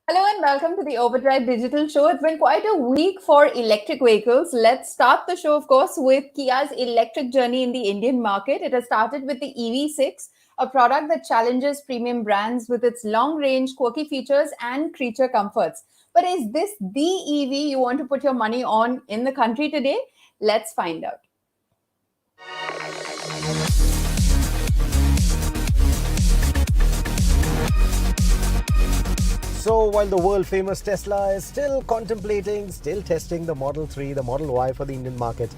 Hello and welcome to the OVERDRIVE Digital Show. It's been quite a week for electric vehicles. Let's start the show, of course, with Kia's electric journey in the Indian market. It has started with the EV6, a product that challenges premium brands with its long range, quirky features, and creature comforts. But is this the EV you want to put your money on in the country today? Let's find out. So while the world famous Tesla is still contemplating, still testing the Model 3, the Model Y for the Indian market,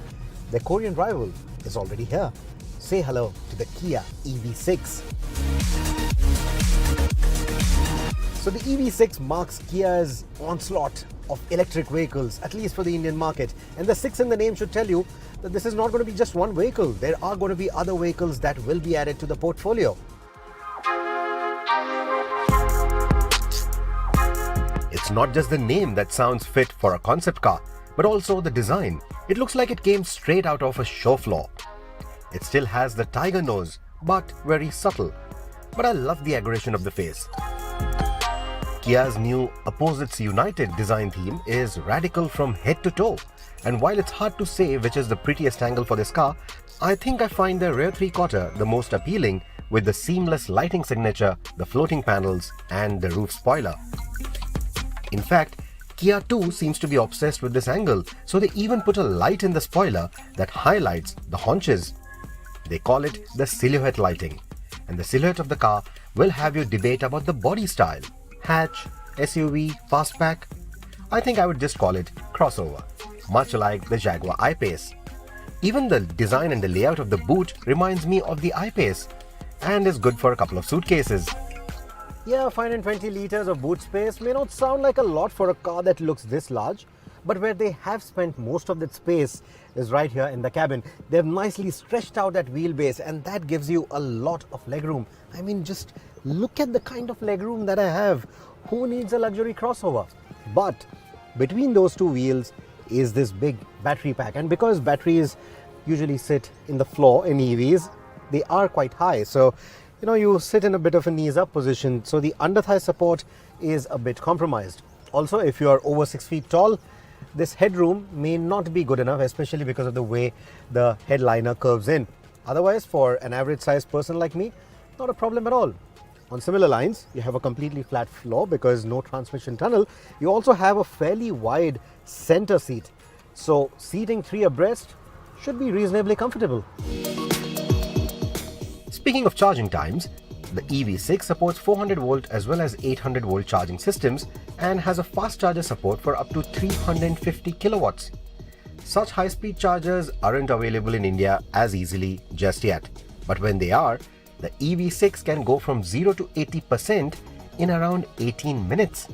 their Korean rival is already here. Say hello to the Kia EV6. So the EV6 marks Kia's onslaught of electric vehicles, at least for the Indian market. And the 6 in the name should tell you that this is not going to be just one vehicle. There are going to be other vehicles that will be added to the portfolio. It's not just the name that sounds fit for a concept car, but also the design. It looks like it came straight out of a show floor. It still has the tiger nose, but very subtle. But I love the aggression of the face. Kia's new Opposites United design theme is radical from head to toe. And while it's hard to say which is the prettiest angle for this car, I think I find the rear three-quarter the most appealing, with the seamless lighting signature, the floating panels, and the roof spoiler. In fact, Kia too seems to be obsessed with this angle, so they even put a light in the spoiler that highlights the haunches. They call it the silhouette lighting, and the silhouette of the car will have you debate about the body style. Hatch, SUV, fastback. I think I would just call it crossover, much like the Jaguar I-Pace. Even the design and the layout of the boot reminds me of the I-Pace and is good for a couple of suitcases. Yeah, 520 liters of boot space may not sound like a lot for a car that looks this large, but where they have spent most of that space is right here in the cabin. They've nicely stretched out that wheelbase, and that gives you a lot of legroom. I mean, just look at the kind of legroom that I have. Who needs a luxury crossover? But between those two wheels is this big battery pack, and because batteries usually sit in the floor in EVs, they are quite high. So you sit in a bit of a knees up position, so the under thigh support is a bit compromised. Also, if you are over 6 feet tall, this headroom may not be good enough, especially because of the way the headliner curves in. Otherwise, for an average sized person like me, not a problem at all. On similar lines, you have a completely flat floor because no transmission tunnel. You also have a fairly wide center seat. So seating 3 abreast should be reasonably comfortable. Speaking of charging times, the EV6 supports 400 volt as well as 800 volt charging systems and has a fast charger support for up to 350 kilowatts. Such high-speed chargers aren't available in India as easily just yet, but when they are, the EV6 can go from 0 to 80% in around 18 minutes.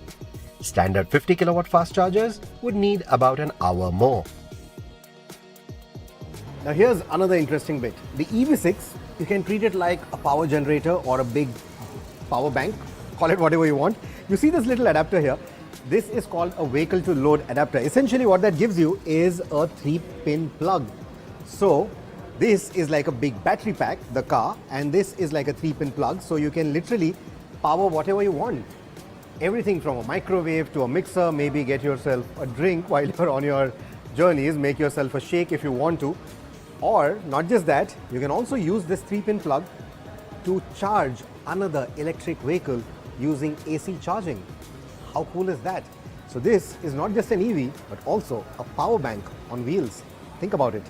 Standard 50 kilowatt fast chargers would need about an hour more. Now here's another interesting bit. The EV6, you can treat it like a power generator or a big power bank, call it whatever you want. You see this little adapter here. This is called a vehicle to load adapter. Essentially what that gives you is a 3-pin plug. So this is like a big battery pack, the car, and this is like a 3-pin plug. So you can literally power whatever you want. Everything from a microwave to a mixer, maybe get yourself a drink while you're on your journeys, make yourself a shake if you want to. Or not just that, you can also use this 3-pin plug to charge another electric vehicle using AC charging. How cool is that? So this is not just an EV, but also a power bank on wheels. Think about it.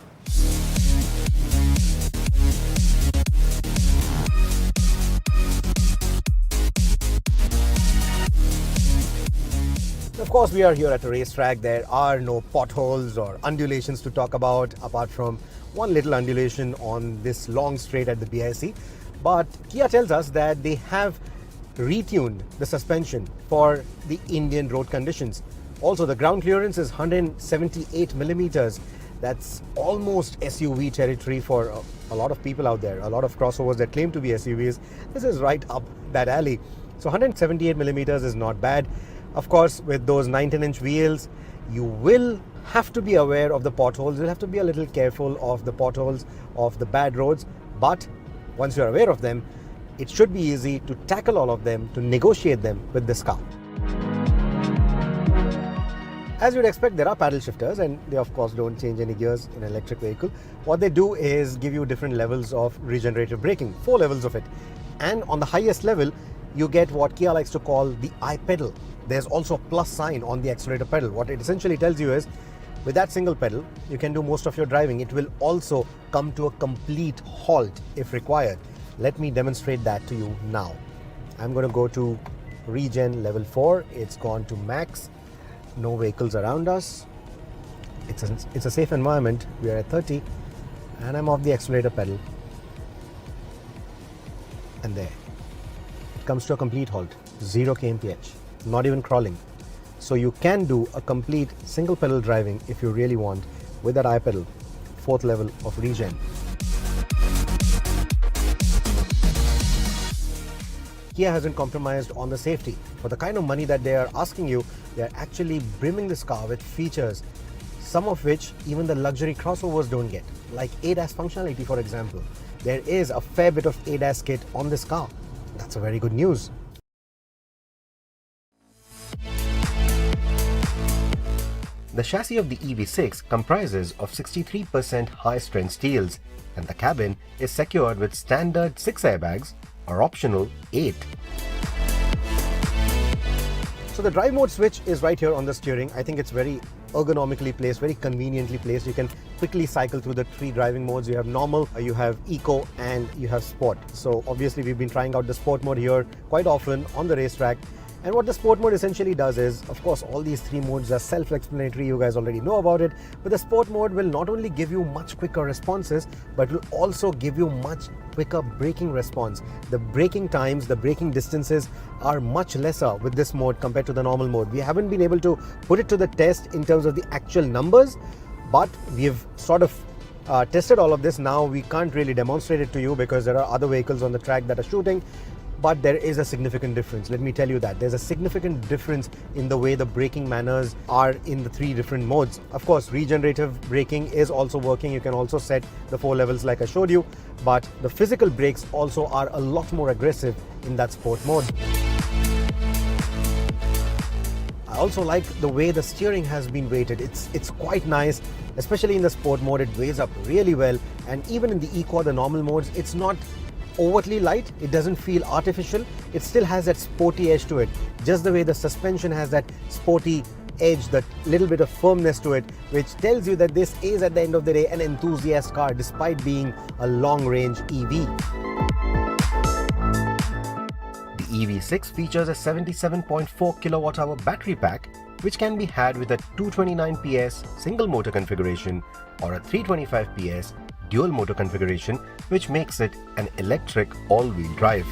Of course, we are here at a racetrack. There are no potholes or undulations to talk about, apart from one little undulation on this long straight at the BIC. But Kia tells us that they have retuned the suspension for the Indian road conditions. Also, the ground clearance is 178 millimeters. That's almost SUV territory for a lot of people out there. A lot of crossovers that claim to be SUVs. This is right up that alley. So 178 millimeters is not bad. Of course, with those 19-inch wheels, you will have to be aware of the potholes. You'll have to be a little careful of the potholes, of the bad roads. But once you're aware of them, it should be easy to tackle all of them, to negotiate them with this car. As you'd expect, there are paddle shifters, and they of course don't change any gears in an electric vehicle. What they do is give you different levels of regenerative braking, 4 levels of it. And on the highest level, you get what Kia likes to call the I pedal. There's also a plus sign on the accelerator pedal. What it essentially tells you is, with that single pedal, you can do most of your driving. It will also come to a complete halt if required. Let me demonstrate that to you now. I'm going to go to regen level 4. It's gone to max. No vehicles around us. It's a safe environment. We are at 30 and I'm off the accelerator pedal. And there. It comes to a complete halt. 0 kmph. Not even crawling. So you can do a complete single pedal driving if you really want with that I pedal. 4th level of regen. Kia hasn't compromised on the safety. For the kind of money that they are asking you, they are actually brimming this car with features, some of which even the luxury crossovers don't get, like ADAS functionality, for example. There is a fair bit of ADAS kit on this car. That's a very good news. The chassis of the EV6 comprises of 63% high-strength steels, and the cabin is secured with standard 6 airbags, or optional 8. So the drive mode switch is right here on the steering. I think it's very ergonomically placed, very conveniently placed. You can quickly cycle through the 3 driving modes. You have normal, you have eco, and you have sport. So obviously we've been trying out the sport mode here quite often on the racetrack. And what the sport mode essentially does is, of course, all these 3 modes are self-explanatory. You guys already know about it. But the sport mode will not only give you much quicker responses, but will also give you much quicker braking response. The braking times, the braking distances are much lesser with this mode compared to the normal mode. We haven't been able to put it to the test in terms of the actual numbers, but we've sort of tested all of this. Now we can't really demonstrate it to you because there are other vehicles on the track that are shooting. But there is a significant difference. Let me tell you that. There's a significant difference in the way the braking manners are in the 3 different modes. Of course, regenerative braking is also working. You can also set the 4 levels like I showed you. But the physical brakes also are a lot more aggressive in that sport mode. I also like the way the steering has been weighted. It's quite nice, especially in the sport mode. It weighs up really well. And even in the eco, the normal modes, it's not overtly light. It doesn't feel artificial. It still has that sporty edge to it, just the way the suspension has that sporty edge, that little bit of firmness to it, which tells you that this is at the end of the day an enthusiast car despite being a long-range EV. The EV6 features a 77.4 kWh battery pack, which can be had with a 229 PS single motor configuration or a 325 PS dual motor configuration, which makes it an electric all-wheel drive.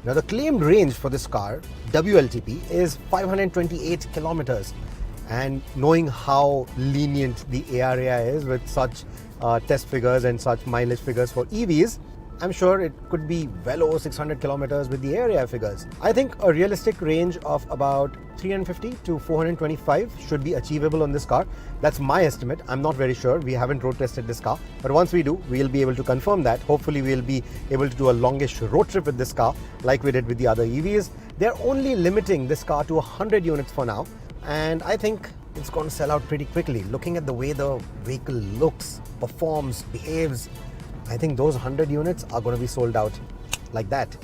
Now the claimed range for this car, WLTP, is 528 kilometers. And knowing how lenient the ARAI is with such test figures and such mileage figures for EVs, I'm sure it could be well over 600 kilometers with the area figures. I think a realistic range of about 350 to 425 should be achievable on this car. That's my estimate. I'm not very sure. We haven't road tested this car. But once we do, we'll be able to confirm that. Hopefully, we'll be able to do a longish road trip with this car like we did with the other EVs. They're only limiting this car to 100 units for now. And I think it's going to sell out pretty quickly. Looking at the way the vehicle looks, performs, behaves, I think those 100 units are going to be sold out like that.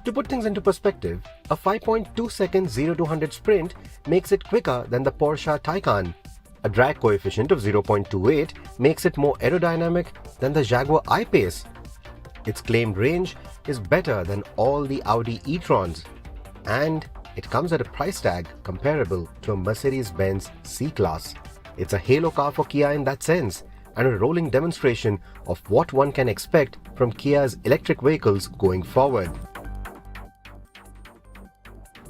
To put things into perspective, a 5.2 second 0 to 100 sprint makes it quicker than the Porsche Taycan. A drag coefficient of 0.28 makes it more aerodynamic than the Jaguar I-Pace. Its claimed range is better than all the Audi e-trons. And it comes at a price tag comparable to a Mercedes-Benz C-Class. It's a halo car for Kia in that sense, and a rolling demonstration of what one can expect from Kia's electric vehicles going forward.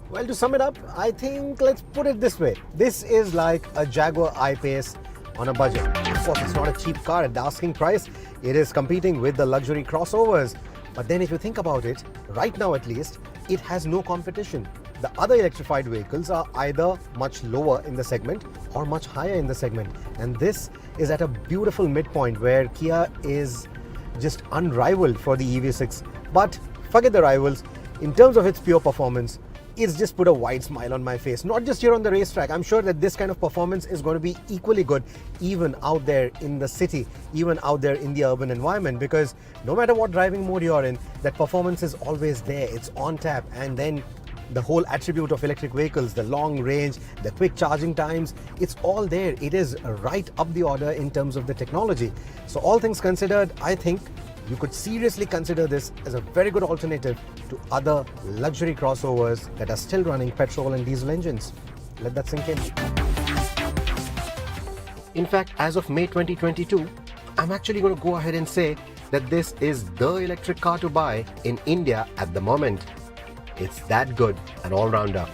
Well, to sum it up, I think let's put it this way. This is like a Jaguar I-Pace on a budget. Of course, it's not a cheap car at the asking price. It is competing with the luxury crossovers. But then if you think about it, right now at least, it has no competition. The other electrified vehicles are either much lower in the segment or much higher in the segment. And this is at a beautiful midpoint where Kia is just unrivaled for the EV6. But forget the rivals, in terms of its pure performance, it's just put a wide smile on my face. Not just here on the racetrack. I'm sure that this kind of performance is going to be equally good even out there in the city, even out there in the urban environment, because no matter what driving mode you're in, that performance is always there. It's on tap. And then the whole attribute of electric vehicles, the long range, the quick charging times, it's all there. It is right up the order in terms of the technology. So all things considered, I think you could seriously consider this as a very good alternative to other luxury crossovers that are still running petrol and diesel engines. Let that sink in. In fact, as of May 2022, I'm actually going to go ahead and say that this is the electric car to buy in India at the moment. It's that good, an all-rounder.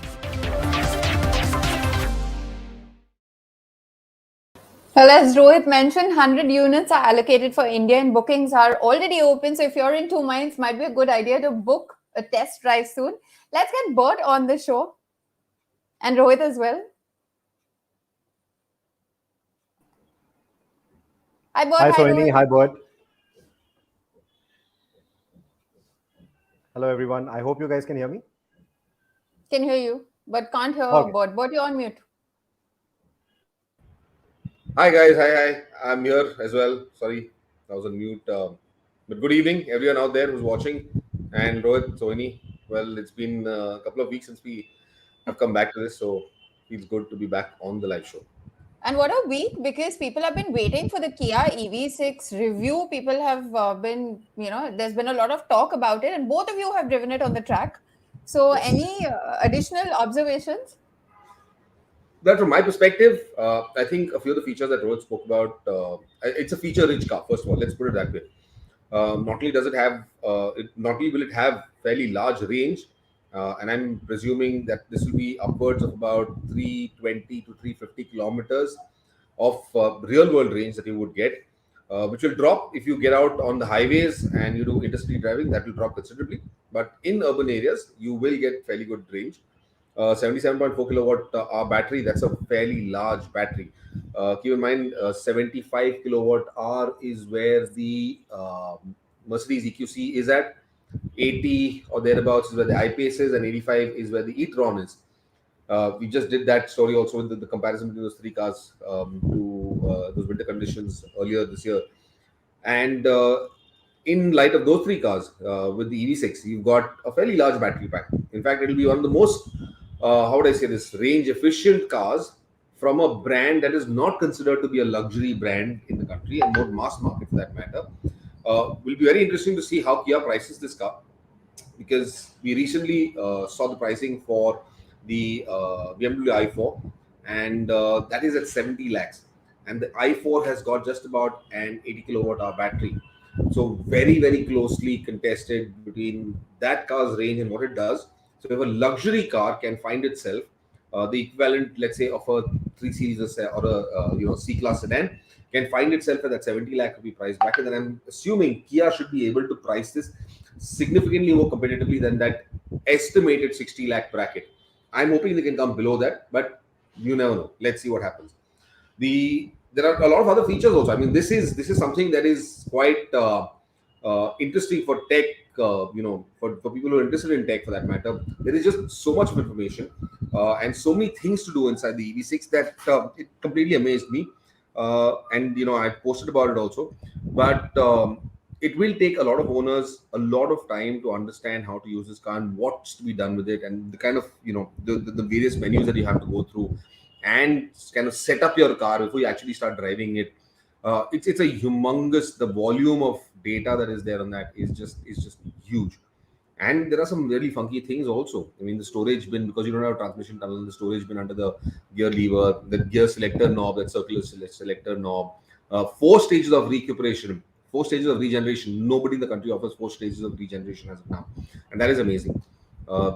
Well, as Rohit mentioned, 100 units are allocated for India and bookings are already open. So if you're in two minds, might be a good idea to book a test drive soon. Let's get Bert on the show and Rohit as well. Hi, Bert. Hi, Sohini. Rohit. Hi, Bert. Hello, everyone. I hope you guys can hear me. Can hear you, but can't hear Bert. Bert, you're on mute. Hi guys, hi. I'm here as well. Sorry, I was on mute. But good evening, everyone out there who's watching. And Rohit, Sohini, well, it's been a couple of weeks since we have come back to this, so it feels good to be back on the live show. And what a week, because people have been waiting for the Kia EV6 review. People have been, there's been a lot of talk about it, and both of you have driven it on the track. So any additional observations? But from my perspective, I think a few of the features that Rohit spoke about, it's a feature-rich car. First of all, let's put it that way. Not only does it have, not only will it have fairly large range, and I'm presuming that this will be upwards of about 320 to 350 kilometers of real-world range that you would get, which will drop if you get out on the highways and you do interstate driving. That will drop considerably. But in urban areas, you will get fairly good range. 77.4 kilowatt hour battery, that's a fairly large battery. Keep in mind, 75 kilowatt hour is where the Mercedes EQC is at. 80 or thereabouts is where the I-Pace is, and 85 is where the e-tron is. We just did that story also with the comparison between those three cars to those winter conditions earlier this year. And in light of those three cars, with the EV6, you've got a fairly large battery pack. In fact, it'll be one of the most, how would I say this, range-efficient cars from a brand that is not considered to be a luxury brand in the country, and more mass market for that matter. Will be very interesting to see how Kia prices this car, because we recently saw the pricing for the BMW i4, and that is at 70 lakhs. And the i4 has got just about an 80 kilowatt hour battery. So very, very closely contested between that car's range and what it does. So if a luxury car can find itself, the equivalent, let's say, of a 3 Series or a C-Class sedan, can find itself at that 70 lakh rupee price bracket, then I'm assuming Kia should be able to price this significantly more competitively than that estimated 60 lakh bracket. I'm hoping they can come below that, but you never know. Let's see what happens. There are a lot of other features also. I mean, this is something that is quite interesting for tech. For people who are interested in tech, for that matter. There is just so much of information and so many things to do inside the EV6 that it completely amazed me. And I posted about it also, but it will take a lot of owners a lot of time to understand how to use this car and what's to be done with it, and the kind of the various menus that you have to go through and kind of set up your car before you actually start driving it. It's a humongous, the volume of data that is there on that is just huge. And there are some really funky things also. I mean, the storage bin, because you don't have a transmission tunnel, the storage bin under the gear lever, the gear selector knob, that circular selector knob, 4 stages of recuperation, 4 stages of regeneration. Nobody in the country offers 4 stages of regeneration as of now. And that is amazing.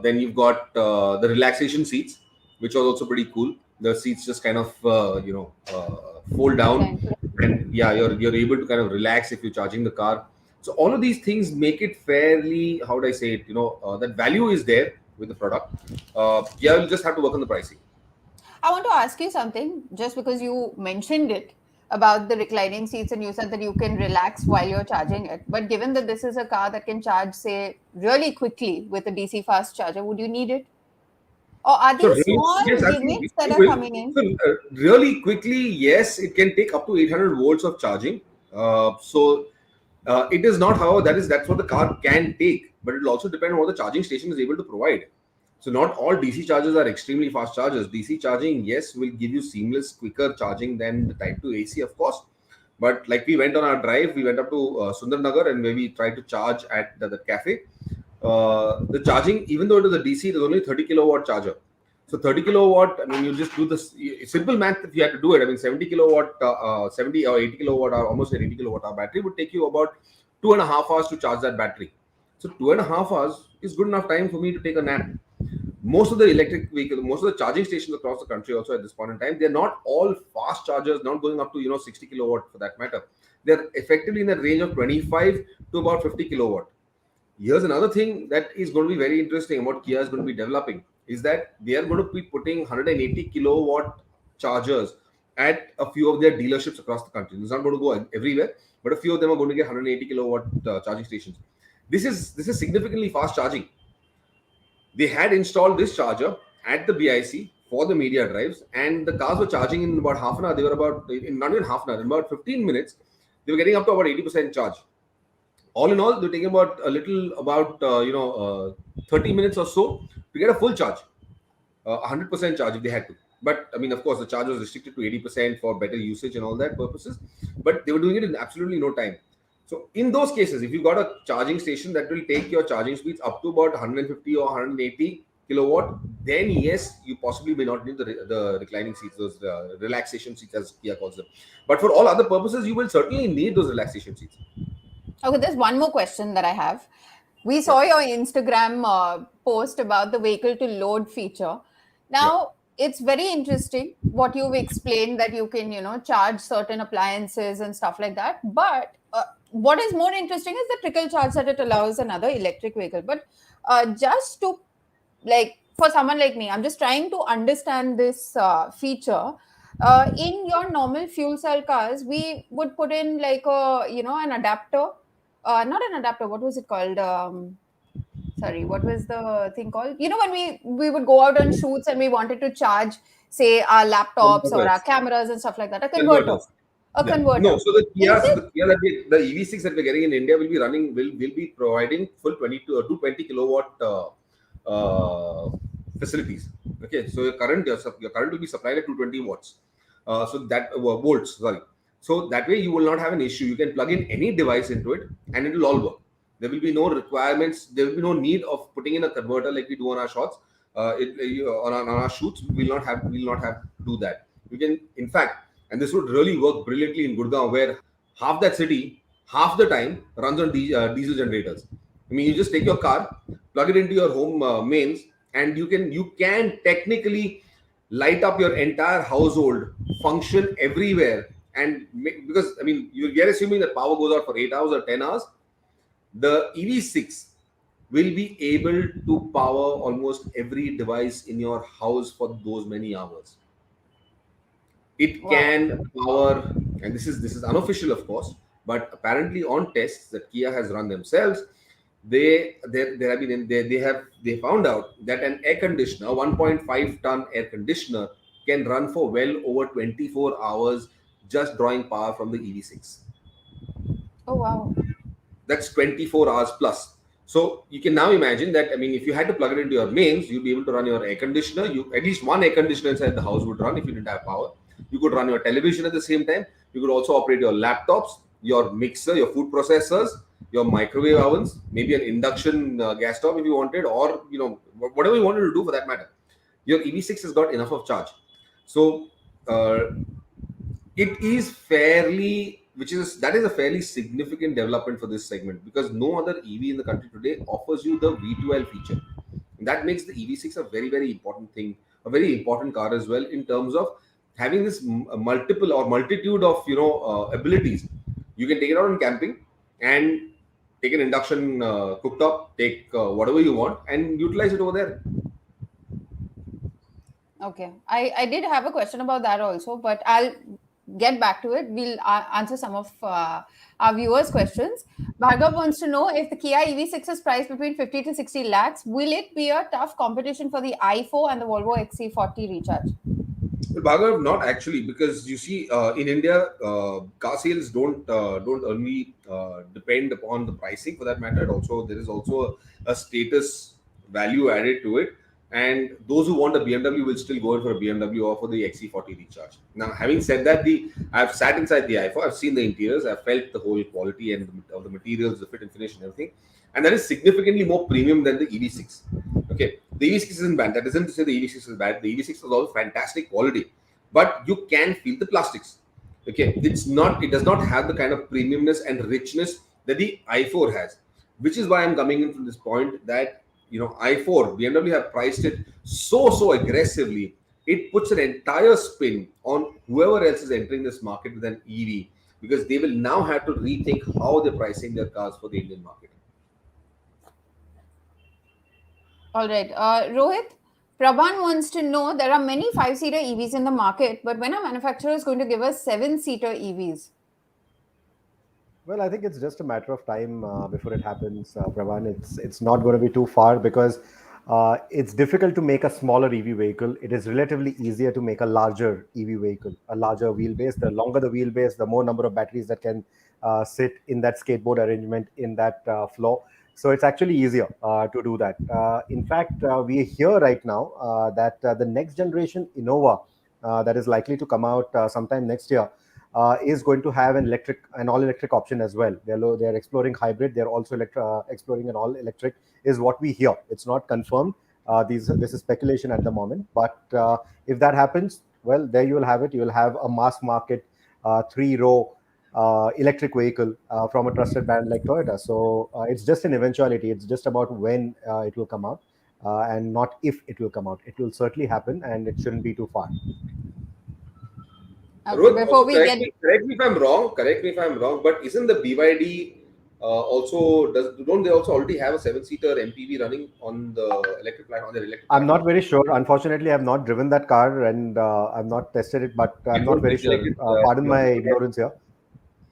Then you've got the relaxation seats, which are also pretty cool. The seats just kind of, fold down, and you're able to kind of relax if you're charging the car. So all of these things make it fairly, how would I say it, that value is there with the product. You'll just have to work on the pricing. I want to ask you something, just because you mentioned it. about the reclining seats, and you said that you can relax while you're charging it. But given that this is a car that can charge, say, really quickly with a DC fast charger, would you need it? Or are So these really, yes, small I think gimmicks that you are will. coming in? So really quickly, yes, it can take up to 800 volts of charging. It is not, however, that's what the car can take, but it will also depend on what the charging station is able to provide. So not all DC chargers are extremely fast chargers. DC charging, yes, will give you seamless, quicker charging than the Type 2 AC, of course. But like we went on our drive, we went up to Sundarnagar and where we tried to charge at the cafe. The charging, even though it is a DC, it is only 30 kilowatt charger. So 30 kilowatt, I mean, you just do this simple math if you had to do it. I mean, 70 kilowatt, 70 or 80 kilowatt hour, almost an 80 kilowatt hour battery would take you about 2.5 hours to charge that battery. So 2.5 hours is good enough time for me to take a nap. Most of the electric vehicles, most of the charging stations across the country also at this point in time, they're not all fast chargers, not going up to 60 kilowatt for that matter. They're effectively in the range of 25 to about 50 kilowatt. Here's another thing that is going to be very interesting. What Kia is going to be developing is that they are going to be putting 180 kilowatt chargers at a few of their dealerships across the country. It's not going to go everywhere, but a few of them are going to get 180 kilowatt charging stations. This is significantly fast charging. They had installed this charger at the BIC for the media drives, and the cars were charging in about half an hour. They were not even half an hour, in about 15 minutes, they were getting up to about 80% charge. All in all, they're taking about 30 minutes or so to get a full charge, 100% charge if they had to. But I mean, of course, the charge was restricted to 80% for better usage and all that purposes. But they were doing it in absolutely no time. So in those cases, if you got a charging station that will take your charging speeds up to about 150 or 180 kilowatt, then yes, you possibly may not need the reclining seats, those relaxation seats as Kia calls them. But for all other purposes, you will certainly need those relaxation seats. Okay, there's one more question that I have. We saw your Instagram post about the vehicle to load feature. Now, it's very interesting what you've explained, that you can, charge certain appliances and stuff like that. But what is more interesting is the trickle charge that it allows another electric vehicle. But just to, like, for someone like me, I'm just trying to understand this feature. In your normal fuel cell cars, we would put in like an adapter. Not an adapter. What was it called? Sorry, what was the thing called? When we would go out on shoots and we wanted to charge, say, our laptops or our cameras and stuff like that. A converter. A converter. No, so the Kia the EV6 that we're getting in India will be providing full 220 kilowatt facilities. Okay, so your current will be supplied at 220 watts. So that volts. Sorry. So that way you will not have an issue. You can plug in any device into it and it will all work. There will be no requirements. There will be no need of putting in a converter like we do on our shots. On our shoots, we will not have to do that. You can, in fact, and this would really work brilliantly in Gurgaon, where half that city, half the time, runs on diesel generators. I mean, you just take your car, plug it into your home mains, and you can technically light up your entire household, function everywhere. And because, I mean, we are assuming that power goes out for 8 hours or 10 hours, the EV6 will be able to power almost every device in your house for those many hours. It can power, and this is unofficial, of course, but apparently on tests that Kia has run themselves, they found out that an air conditioner, 1.5 ton air conditioner, can run for well over 24 hours just drawing power from the EV6. Oh wow. That's 24 hours plus. So you can now imagine that, I mean, if you had to plug it into your mains, you'd be able to run your air conditioner. At least one air conditioner inside the house would run if you didn't have power. You could run your television at the same time. You could also operate your laptops, your mixer, your food processors, your microwave ovens, maybe an induction gas stove if you wanted, or whatever you wanted to do for that matter. Your EV6 has got enough of charge. So it is that is a fairly significant development for this segment, because no other EV in the country today offers you the V12 feature. And that makes the EV6 a very, very important thing, a very important car as well, in terms of having this multitude of abilities. You can take it out on camping and take an induction cooktop, take whatever you want and utilize it over there. Okay, I did have a question about that also, but I'll get back to it. We'll answer some of our viewers' questions. Bhargav wants to know if the Kia EV6 is priced between 50 to 60 lakhs, will it be a tough competition for the i4 and the Volvo XC40 Recharge? Well, Bhargav, not actually, because you see, in India, car sales don't only depend upon the pricing. For that matter, there is also a status value added to it, and those who want a BMW will still go in for a BMW or for the XC40 Recharge. Now, having said that, I've sat inside the i4, I've seen the interiors, I've felt the whole quality of the materials, the fit and finish, and everything, and that is significantly more premium than the EV6. Okay, the EV6 isn't bad. That isn't to say the EV6 is bad. The EV6 is all fantastic quality, but you can feel the plastics. Okay, it does not have the kind of premiumness and richness that the i4 has, which is why I'm coming in from this point that i4 BMW have priced it so aggressively. It puts an entire spin on whoever else is entering this market with an EV, because they will now have to rethink how they're pricing their cars for the Indian market. All right. Rohit, Prabhan wants to know, there are many 5-seater EVs in the market, but when are manufacturers going to give us 7-seater EVs? Well, I think it's just a matter of time before it happens, Prabhan. It's not going to be too far, because it's difficult to make a smaller EV vehicle. It is relatively easier to make a larger EV vehicle, a larger wheelbase. The longer the wheelbase, the more number of batteries that can sit in that skateboard arrangement in that floor. So it's actually easier to do that. In fact, we hear right now that the next generation Innova that is likely to come out sometime next year is going to have an all-electric option as well. They're exploring hybrid. They're also exploring an all-electric, is what we hear. It's not confirmed. This is speculation at the moment. But if that happens, well, there you will have it. You will have a mass market 3-row electric vehicle from a trusted brand like Toyota. So it's just an eventuality. It's just about when it will come out, and not if it will come out. It will certainly happen, and it shouldn't be too far. Okay, Rohit, before we correct me if I'm wrong. But isn't the BYD don't they also already have a 7-seater MPV running on the electric platform? I'm not very sure. Unfortunately, I've not driven that car, and I've not tested it, but I'm not very sure. Pardon my ignorance here.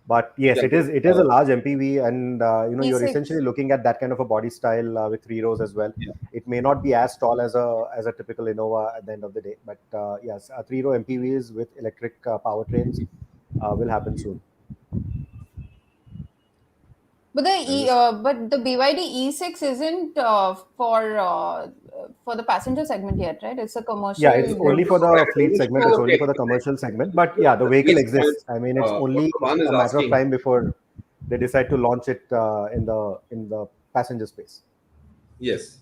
But yes, it is a large MPV, and you're essentially looking at that kind of a body style with 3 rows as well. Yeah. It may not be as tall as a typical Innova at the end of the day, but yes, 3-row MPVs with electric powertrains will happen soon. But the BYD E6 isn't for the passenger segment yet, right? It's a commercial. Yeah, it's only for the fleet segment. It's only for the commercial segment. But yeah, the vehicle exists. I mean, it's only a matter of time before they decide to launch it in the passenger space. Yes.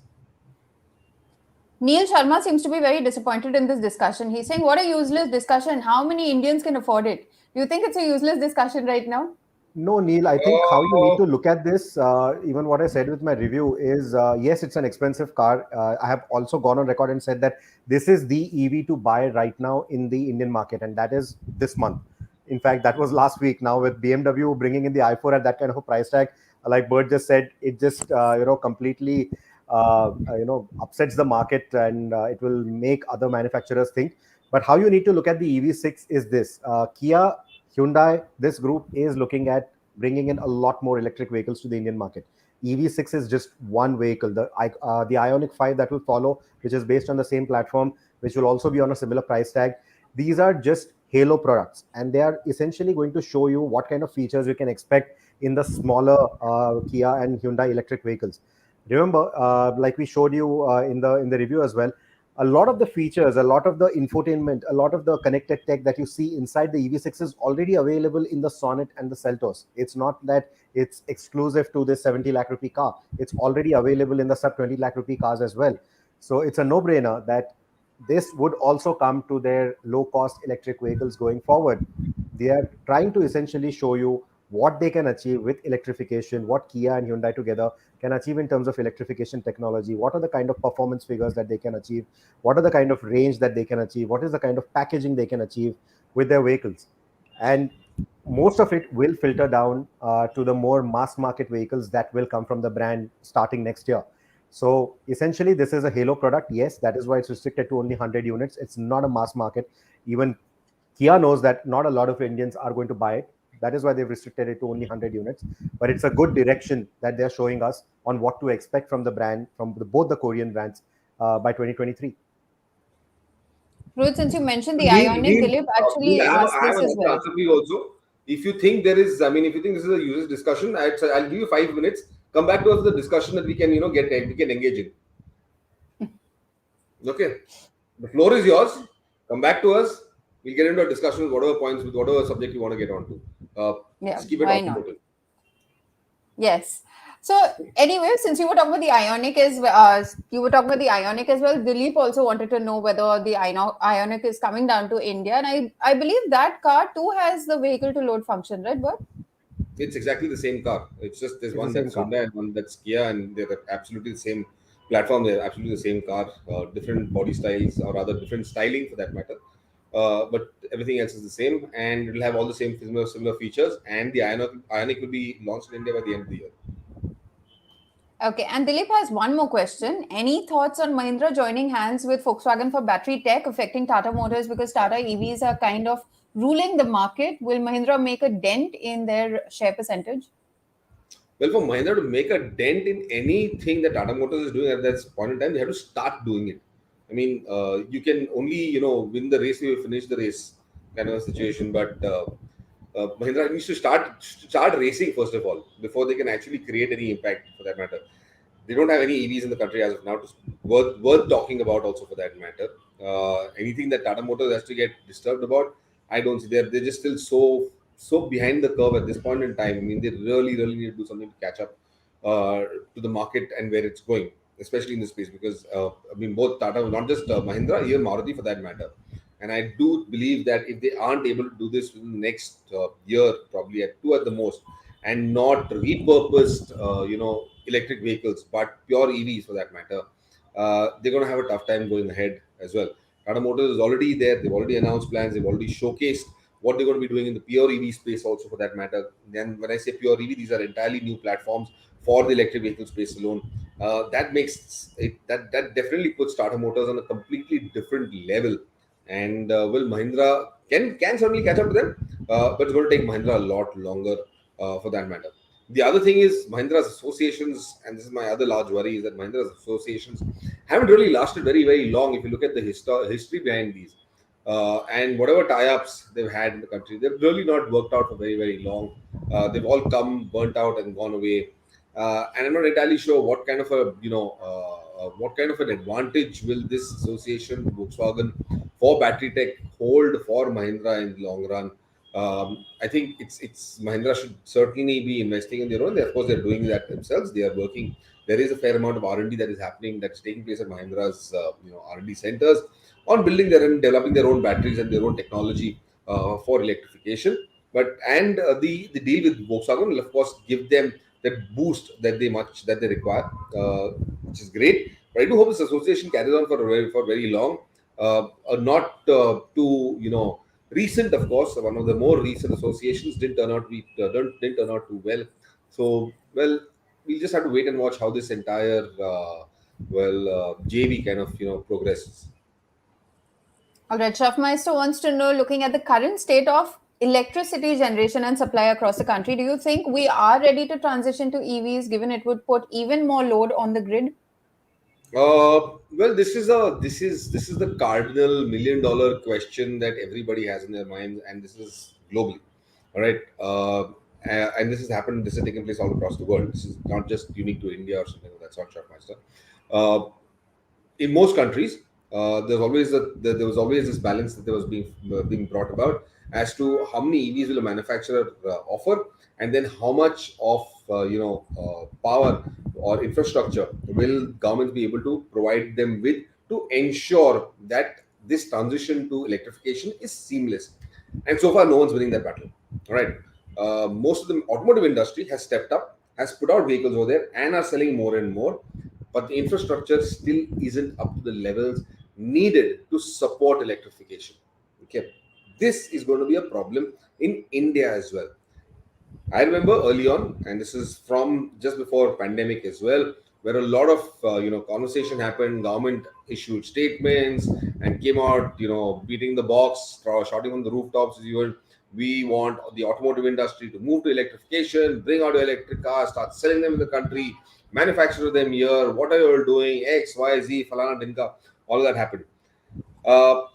Neil Sharma seems to be very disappointed in this discussion. He's saying, what a useless discussion. How many Indians can afford it? Do you think it's a useless discussion right now? No, Neil, I think how you need to look at this, even what I said with my review is, yes, it's an expensive car. I have also gone on record and said that this is the EV to buy right now in the Indian market, and that is this month. In fact, that was last week. Now with BMW bringing in the i4 at that kind of a price tag, like Bert just said, it just completely upsets the market, and it will make other manufacturers think. But how you need to look at the EV6 is this: Kia, Hyundai, this group is looking at bringing in a lot more electric vehicles to the Indian market. EV6 is just one vehicle. The Ioniq 5 that will follow, which is based on the same platform, which will also be on a similar price tag. These are just halo products, and they are essentially going to show you what kind of features you can expect in the smaller Kia and Hyundai electric vehicles. Remember, like we showed you in the review as well, a lot of the features, a lot of the infotainment, a lot of the connected tech that you see inside the EV6 is already available in the Sonet and the Seltos. It's not that it's exclusive to this 70 lakh rupee car. It's already available in the sub 20 lakh rupee cars as well. So it's a no-brainer that this would also come to their low-cost electric vehicles going forward. They are trying to essentially show you what they can achieve with electrification, what Kia and Hyundai together can achieve in terms of electrification technology, what are the kind of performance figures that they can achieve, what are the kind of range that they can achieve, what is the kind of packaging they can achieve with their vehicles. And most of it will filter down to the more mass market vehicles that will come from the brand starting next year. So essentially, this is a halo product. Yes, that is why it's restricted to only 100 units. It's not a mass market. Even Kia knows that not a lot of Indians are going to buy it. That is why they've restricted it to only 100 units. But it's a good direction that they're showing us on what to expect from the brand, from both the Korean brands by 2023. Rohit, since you mentioned the Neil, Ionic, Neil, Dilip actually Neil, asked I have this as another well. answer for you also. If you think there is, I mean, if you think this is a user's discussion, I'll give you 5 minutes. Come back to us with the discussion that we can, we can engage in. Okay, the floor is yours. Come back to us. We'll get into a discussion with whatever points, with whatever subject you want to get onto. Yeah, Just keep it why not? automotive. Yes. So anyway, since you were talking about the Ionic as well, Dilip also wanted to know whether the Ionic is coming down to India, and I believe that car too has the vehicle to load function, right? But It's exactly the same car. It's just there's It's one the same that's car. Hyundai and one that's Kia, and they're absolutely the same platform. They're absolutely the same car. Different body styles, or rather, different styling for that matter. But everything else is the same, and it'll have all the same similar features. And the Ionic will be launched in India by the end of the year. okay, and Dilip has one more question. Any thoughts on Mahindra joining hands with Volkswagen for battery tech affecting Tata Motors, because Tata EVs are kind of ruling the market? Will Mahindra make a dent in their share percentage? Well, for Mahindra to make a dent in anything that Tata Motors is doing at that point in time, they have to start doing it. I mean, you can only win the race if you finish the race, kind of a situation. But Mahindra needs to start racing first of all before they can actually create any impact, for that matter. They don't have any EVs in the country as of now, worth talking about also, for that matter. Anything that Tata Motors has to get disturbed about, I don't see. They're just still so behind the curve at this point in time. I mean, they really need to do something to catch up to the market and where it's going, especially in this space, because I mean, both Tata, not just Mahindra, even Maruti for that matter. And I do believe that if they aren't able to do this within the next year, probably at two at the most, and not repurposed, electric vehicles, but pure EVs for that matter, they're going to have a tough time going ahead as well. Tata Motors is already there. They've already announced plans. They've already showcased what they're going to be doing in the pure EV space also, for that matter. Then when I say pure EV, these are entirely new platforms for the electric vehicle space alone. That makes it, that definitely puts Tata Motors on a completely different level. And will Mahindra can certainly catch up to them, but it's going to take Mahindra a lot longer for that matter. The other thing is Mahindra's associations, and this is my other large worry, is that Mahindra's associations haven't really lasted very long. If you look at the history behind these, and whatever tie-ups they've had in the country, they've really not worked out for very long. They've all come burnt out and gone away. And I'm not entirely sure what kind of what kind of an advantage will this association Volkswagen for battery tech hold for Mahindra in the long run. I think it's Mahindra should certainly be investing in their own. Of course, they're doing that themselves. They are working. There is a fair amount of R&D that is happening, that's taking place at Mahindra's R&D centers on building their own, developing their own batteries and their own technology for electrification. But the deal with Volkswagen will of course give them that boost that they require, which is great. But I do hope this association carries on for very long. Not too recent, of course. One of the more recent associations didn't turn out too well. So we'll just have to wait and watch how this entire JV kind of progresses. All right, Schaffmeister wants to know, looking at the current state of electricity generation and supply across the country, do you think we are ready to transition to EVs, given it would put even more load on the grid? Well, this is the cardinal $1 million question that everybody has in their minds, and this is globally. All right, and this has taken place all across the world. This is not just unique to India or something. That's not Schaffmeister. In most countries, there was always this balance that was being brought about as to how many EVs will a manufacturer offer, and then how much of power or infrastructure will governments be able to provide them with to ensure that this transition to electrification is seamless. And so far, no one's winning that battle. All right, most of the automotive industry has stepped up, has put out vehicles over there, and are selling more and more. But the infrastructure still isn't up to the levels needed to support electrification. Okay, this is going to be a problem in India as well. I remember early on, and this is from just before pandemic as well, where a lot of conversation happened. Government issued statements and came out, beating the box, shouting on the rooftops as usual. We want the automotive industry to move to electrification, bring out electric cars, start selling them in the country, manufacture them here. What are you all doing? X, Y, Z, Falana, Dinka. All of that happened.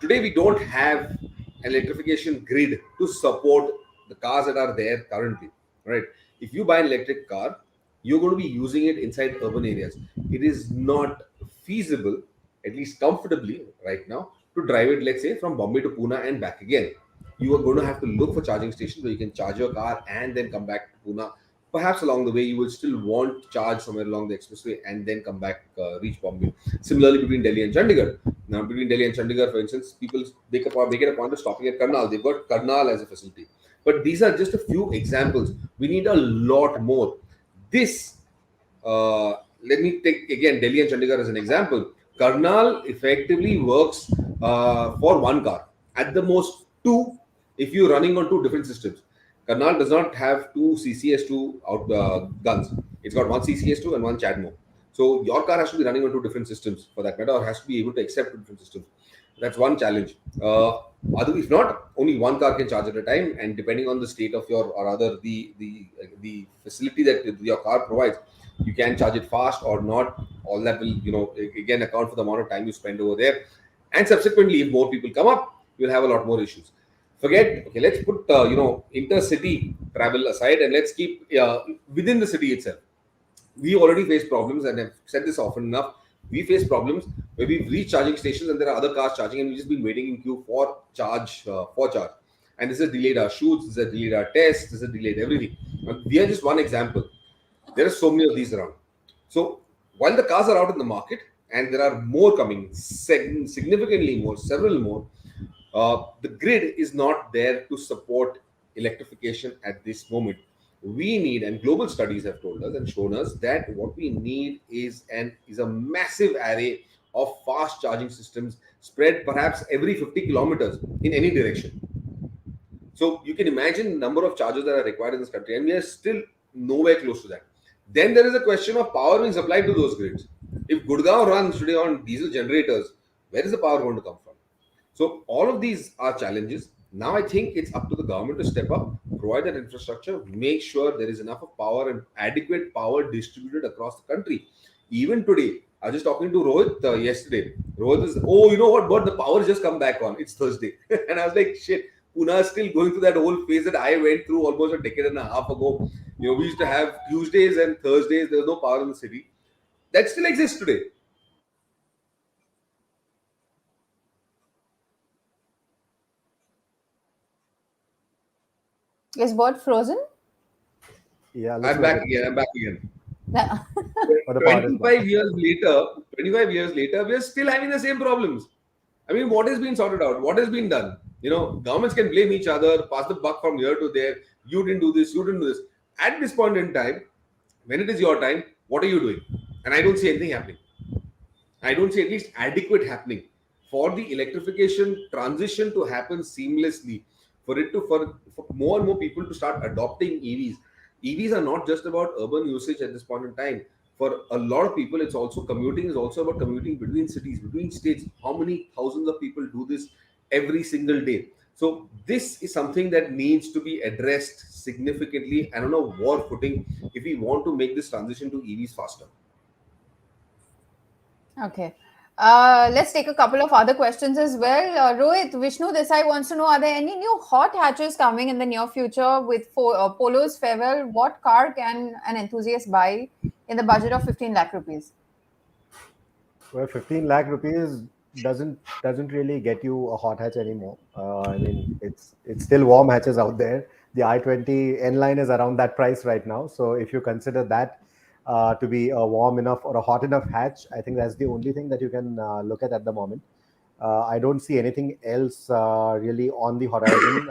Today, we don't have an electrification grid to support the cars that are there currently. Right? If you buy an electric car, you're going to be using it inside urban areas. It is not feasible, at least comfortably right now, to drive it, let's say, from Bombay to Pune and back again. You are going to have to look for charging stations where you can charge your car and then come back to Pune. Perhaps along the way, you will still want to charge somewhere along the expressway and then come back, reach Bombay. Similarly, between Delhi and Chandigarh. Now, between Delhi and Chandigarh, for instance, people make it a point of stopping at Karnal. They've got Karnal as a facility. But these are just a few examples. We need a lot more. This, let me take again Delhi and Chandigarh as an example. Karnal effectively works for one car, at the most two, if you're running on two different systems. Karnal does not have two CCS2 guns. It's got one CCS2 and one CHAdeMO. So your car has to be running on two different systems for that matter, or has to be able to accept two different systems. That's one challenge. If not, only one car can charge at a time, and depending on the state of your or other the facility that your car provides, you can charge it fast or not. All that will again account for the amount of time you spend over there, and subsequently, if more people come up, you'll have a lot more issues. Let's put intercity travel aside, and let's keep within the city itself. We already face problems, and I've said this often enough. We face problems where we've reached charging stations and there are other cars charging, and we've just been waiting in queue for charge. And this has delayed our shoots, this has delayed our tests, this has delayed everything. And we are just one example. There are so many of these around. So while the cars are out in the market, and there are more coming, significantly more, several more, the grid is not there to support electrification at this moment. We need, and global studies have told us and shown us that what we need is a massive array of fast charging systems spread perhaps every 50 kilometers in any direction. So you can imagine the number of chargers that are required in this country, and we are still nowhere close to that. Then there is a question of power being supplied to those grids. If Gurgaon runs today on diesel generators, where is the power going to come from? So all of these are challenges. Now I think it's up to the government to step up, provide that infrastructure, make sure there is enough of power and adequate power distributed across the country. Even today, I was just talking to Rohit yesterday. Rohit is, you know what, but the power just come back on. It's Thursday. And I was like, shit, Pune is still going through that whole phase that I went through almost a decade and a half ago. We used to have Tuesdays and Thursdays. There was no power in the city. That still exists today. Is Bert frozen? Yeah, I'm back again. 25 years later, we are still having the same problems. I mean, what has been sorted out? What has been done? Governments can blame each other, pass the buck from here to there. You didn't do this, you didn't do this. At this point in time, when it is your time, what are you doing? And I don't see anything happening. I don't see at least adequate happening for the electrification transition to happen seamlessly, for more and more people to start adopting EVs. EVs are not just about urban usage at this point in time. For a lot of people, it's also commuting is also about commuting between cities, between states. How many thousands of people do this every single day? So this is something that needs to be addressed significantly and on a war footing if we want to make this transition to EVs faster. Okay. Let's take a couple of other questions as well. Rohit, Vishnu Desai wants to know, are there any new hot hatches coming in the near future with Polo's farewell? What car can an enthusiast buy in the budget of 15 lakh rupees? Well, 15 lakh rupees doesn't really get you a hot hatch anymore. I mean, it's still warm hatches out there. The i20 N line is around that price right now. So if you consider that to be a warm enough or a hot enough hatch, I think that's the only thing that you can look at the moment. I don't see anything else really on the horizon.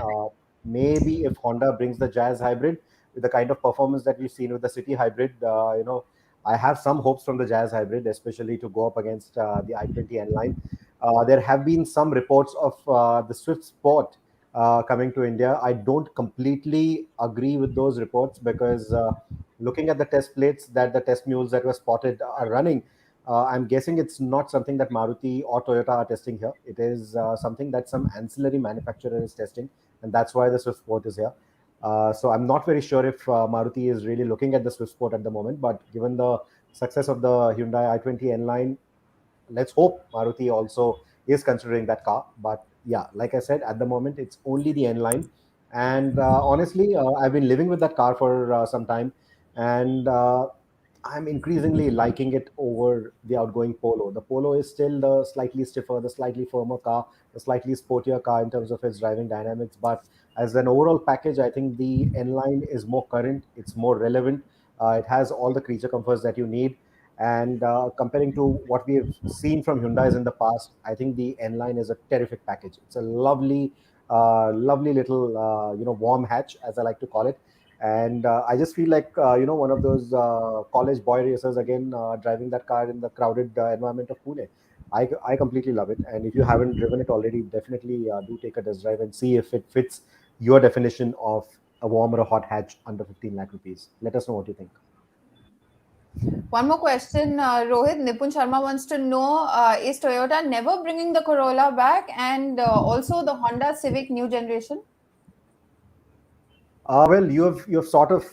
Maybe if Honda brings the Jazz hybrid with the kind of performance that we've seen with the City hybrid, I have some hopes from the Jazz hybrid, especially to go up against the i20 N line. There have been some reports of the Swift Sport coming to India. I don't completely agree with those reports because looking at the test plates that the test mules that were spotted are running, I'm guessing it's not something that Maruti or Toyota are testing here. It is something that some ancillary manufacturer is testing, and that's why the Swift Sport is here. So I'm not very sure if Maruti is really looking at the Swift Sport at the moment, but given the success of the Hyundai i20 N line, let's hope Maruti also is considering that car. But yeah, like I said, at the moment it's only the N line, and honestly, I've been living with that car for some time, and I'm increasingly liking it over the outgoing Polo. The Polo is still the slightly stiffer, the slightly firmer car, the slightly sportier car in terms of its driving dynamics. But as an overall package, I think the N line is more current, it's more relevant. It has all the creature comforts that you need. And comparing to what we have seen from Hyundai's in the past, I think the N line is a terrific package. It's a lovely, lovely little, warm hatch, as I like to call it. And I just feel like, one of those college boy racers again, driving that car in the crowded environment of Pune. I completely love it. And if you haven't driven it already, definitely do take a test drive and see if it fits your definition of a warm or a hot hatch under 15 lakh rupees. Let us know what you think. One more question, Rohit. Nipun Sharma wants to know, is Toyota never bringing the Corolla back, and also the Honda Civic new generation? Well, you have sort of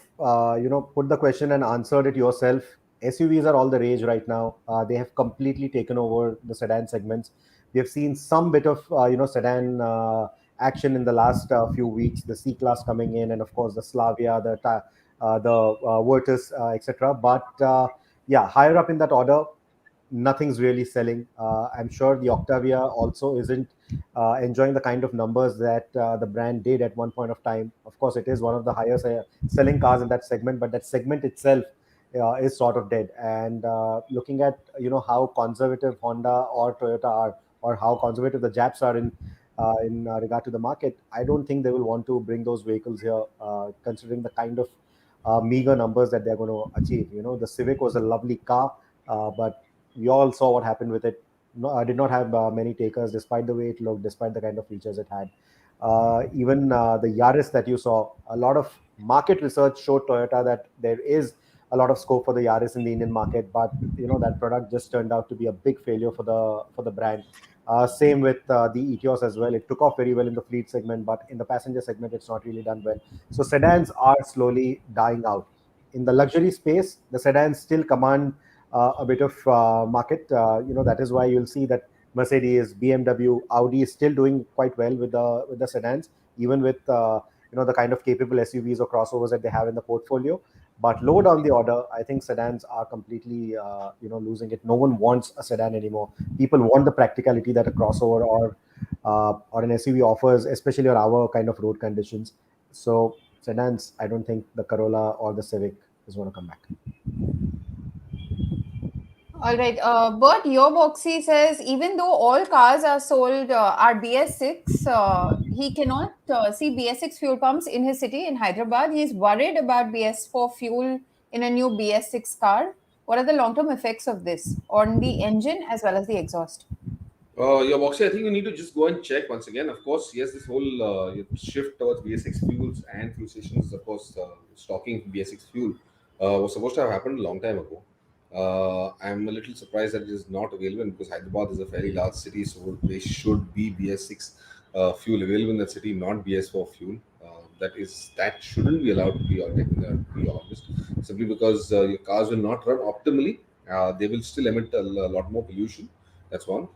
put the question and answered it yourself. SUVs are all the rage right now. They have completely taken over the sedan segments. We have seen some bit of sedan action in the last few weeks. The C class coming in, and of course the Slavia, the Virtus, etc. But yeah, higher up in that order, nothing's really selling. I'm sure the Octavia also isn't enjoying the kind of numbers that the brand did at one point of time. Of course, it is one of the highest selling cars in that segment, but that segment itself is sort of dead. And looking at how conservative Honda or Toyota are, or how conservative the Japs are in regard to the market, I don't think they will want to bring those vehicles here, considering the kind of meager numbers that they're going to achieve. The Civic was a lovely car, but we all saw what happened with it. No, I did not have many takers, despite the way it looked, despite the kind of features it had. Even the Yaris that you saw, a lot of market research showed Toyota that there is a lot of scope for the Yaris in the Indian market, but that product just turned out to be a big failure for the brand. Same with the Etios as well. It took off very well in the fleet segment, but in the passenger segment, it's not really done well. So sedans are slowly dying out. In the luxury space, the sedans still command a bit of market. That is why you'll see that Mercedes, BMW, Audi is still doing quite well with the sedans, even with the kind of capable SUVs or crossovers that they have in the portfolio. But low down the order, I think sedans are completely losing it. No one wants a sedan anymore. People want the practicality that a crossover or an SUV offers, especially on our kind of road conditions. So sedans, I don't think the Corolla or the Civic is going to come back. All right. Bert Yoboxy says, even though all cars are sold are BS6, he cannot see BS6 fuel pumps in his city in Hyderabad. He's worried about BS4 fuel in a new BS6 car. What are the long-term effects of this on the engine as well as the exhaust? Yeah, Boxy, I think you need to just go and check once again. Of course, yes, this whole shift towards BS6 fuels and fuel stations, of course, stocking BS6 fuel was supposed to have happened a long time ago. I'm a little surprised that it is not available because Hyderabad is a fairly large city, so there should be BS6 fuel available in that city, not BS4 fuel. That shouldn't be allowed to be honest, simply because your cars will not run optimally. They will still emit a lot more pollution. That's one.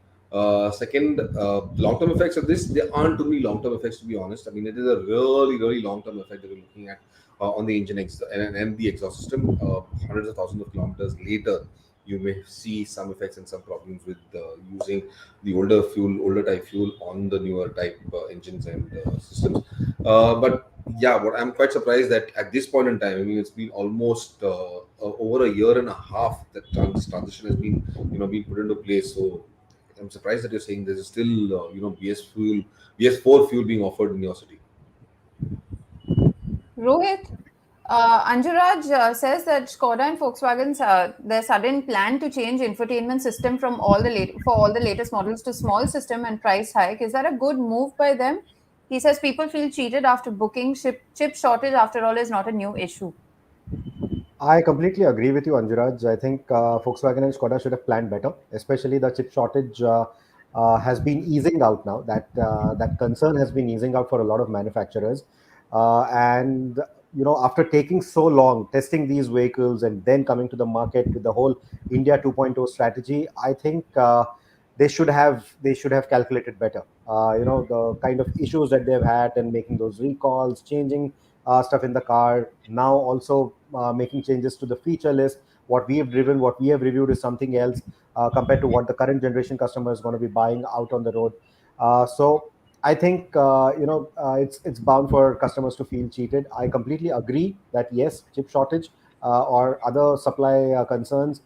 Second, long-term effects of this, there aren't too many long-term effects, to be honest. I mean, it is a really, really long-term effect that we're looking at on the engine and the exhaust system. Hundreds of thousands of kilometers later, you may see some effects and some problems with using the older type fuel on the newer type engines and systems. But yeah, what I'm quite surprised that at this point in time, I mean, it's been almost over a year and a half that this transition has been, being put into place. So I'm surprised that you're saying there's still, BS4 fuel being offered in your city. Rohit, Anjuraj says that Skoda and Volkswagen's their sudden plan to change infotainment system from for all the latest models to small system and price hike, is that a good move by them? He says people feel cheated after booking. Chip shortage, after all, is not a new issue. I completely agree with you, Anjuraj. I think Volkswagen and Skoda should have planned better, especially the chip shortage has been easing out now. That concern has been easing out for a lot of manufacturers, and after taking so long testing these vehicles and then coming to the market with the whole India 2.0 strategy, I think they should have calculated better. The kind of issues that they've had and making those recalls, changing stuff in the car. Now also making changes to the feature list. What we have driven, what we have reviewed is something else compared to what the current generation customer is going to be buying out on the road. So I think it's bound for customers to feel cheated. I completely agree that yes, chip shortage or other supply concerns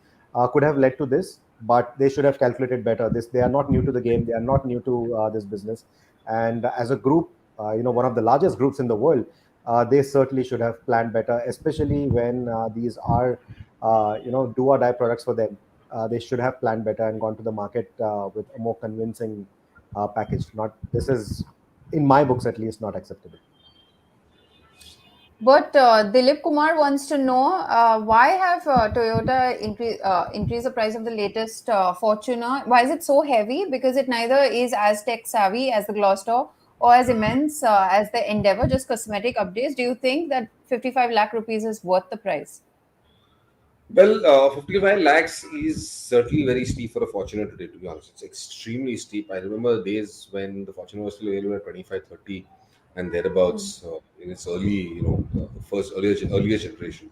could have led to this, but they should have calculated better. They are not new to the game. They are not new to this business, and as a group, one of the largest groups in the world, they certainly should have planned better, especially when these are, do or die products for them. They should have planned better and gone to the market with a more convincing package. Not this is, in my books at least, not acceptable. But Dilip Kumar wants to know why have Toyota increased the price of the latest Fortuner? Why is it so heavy? Because it neither is as tech savvy as the Gloster or as immense as the Endeavour, just cosmetic updates. Do you think that 55 lakh rupees is worth the price? Well, 55 lakhs is certainly very steep for a Fortuner today, to be honest. It's extremely steep. I remember the days when the Fortuner was still available at 25, 30 and thereabouts in its early, first earlier generation.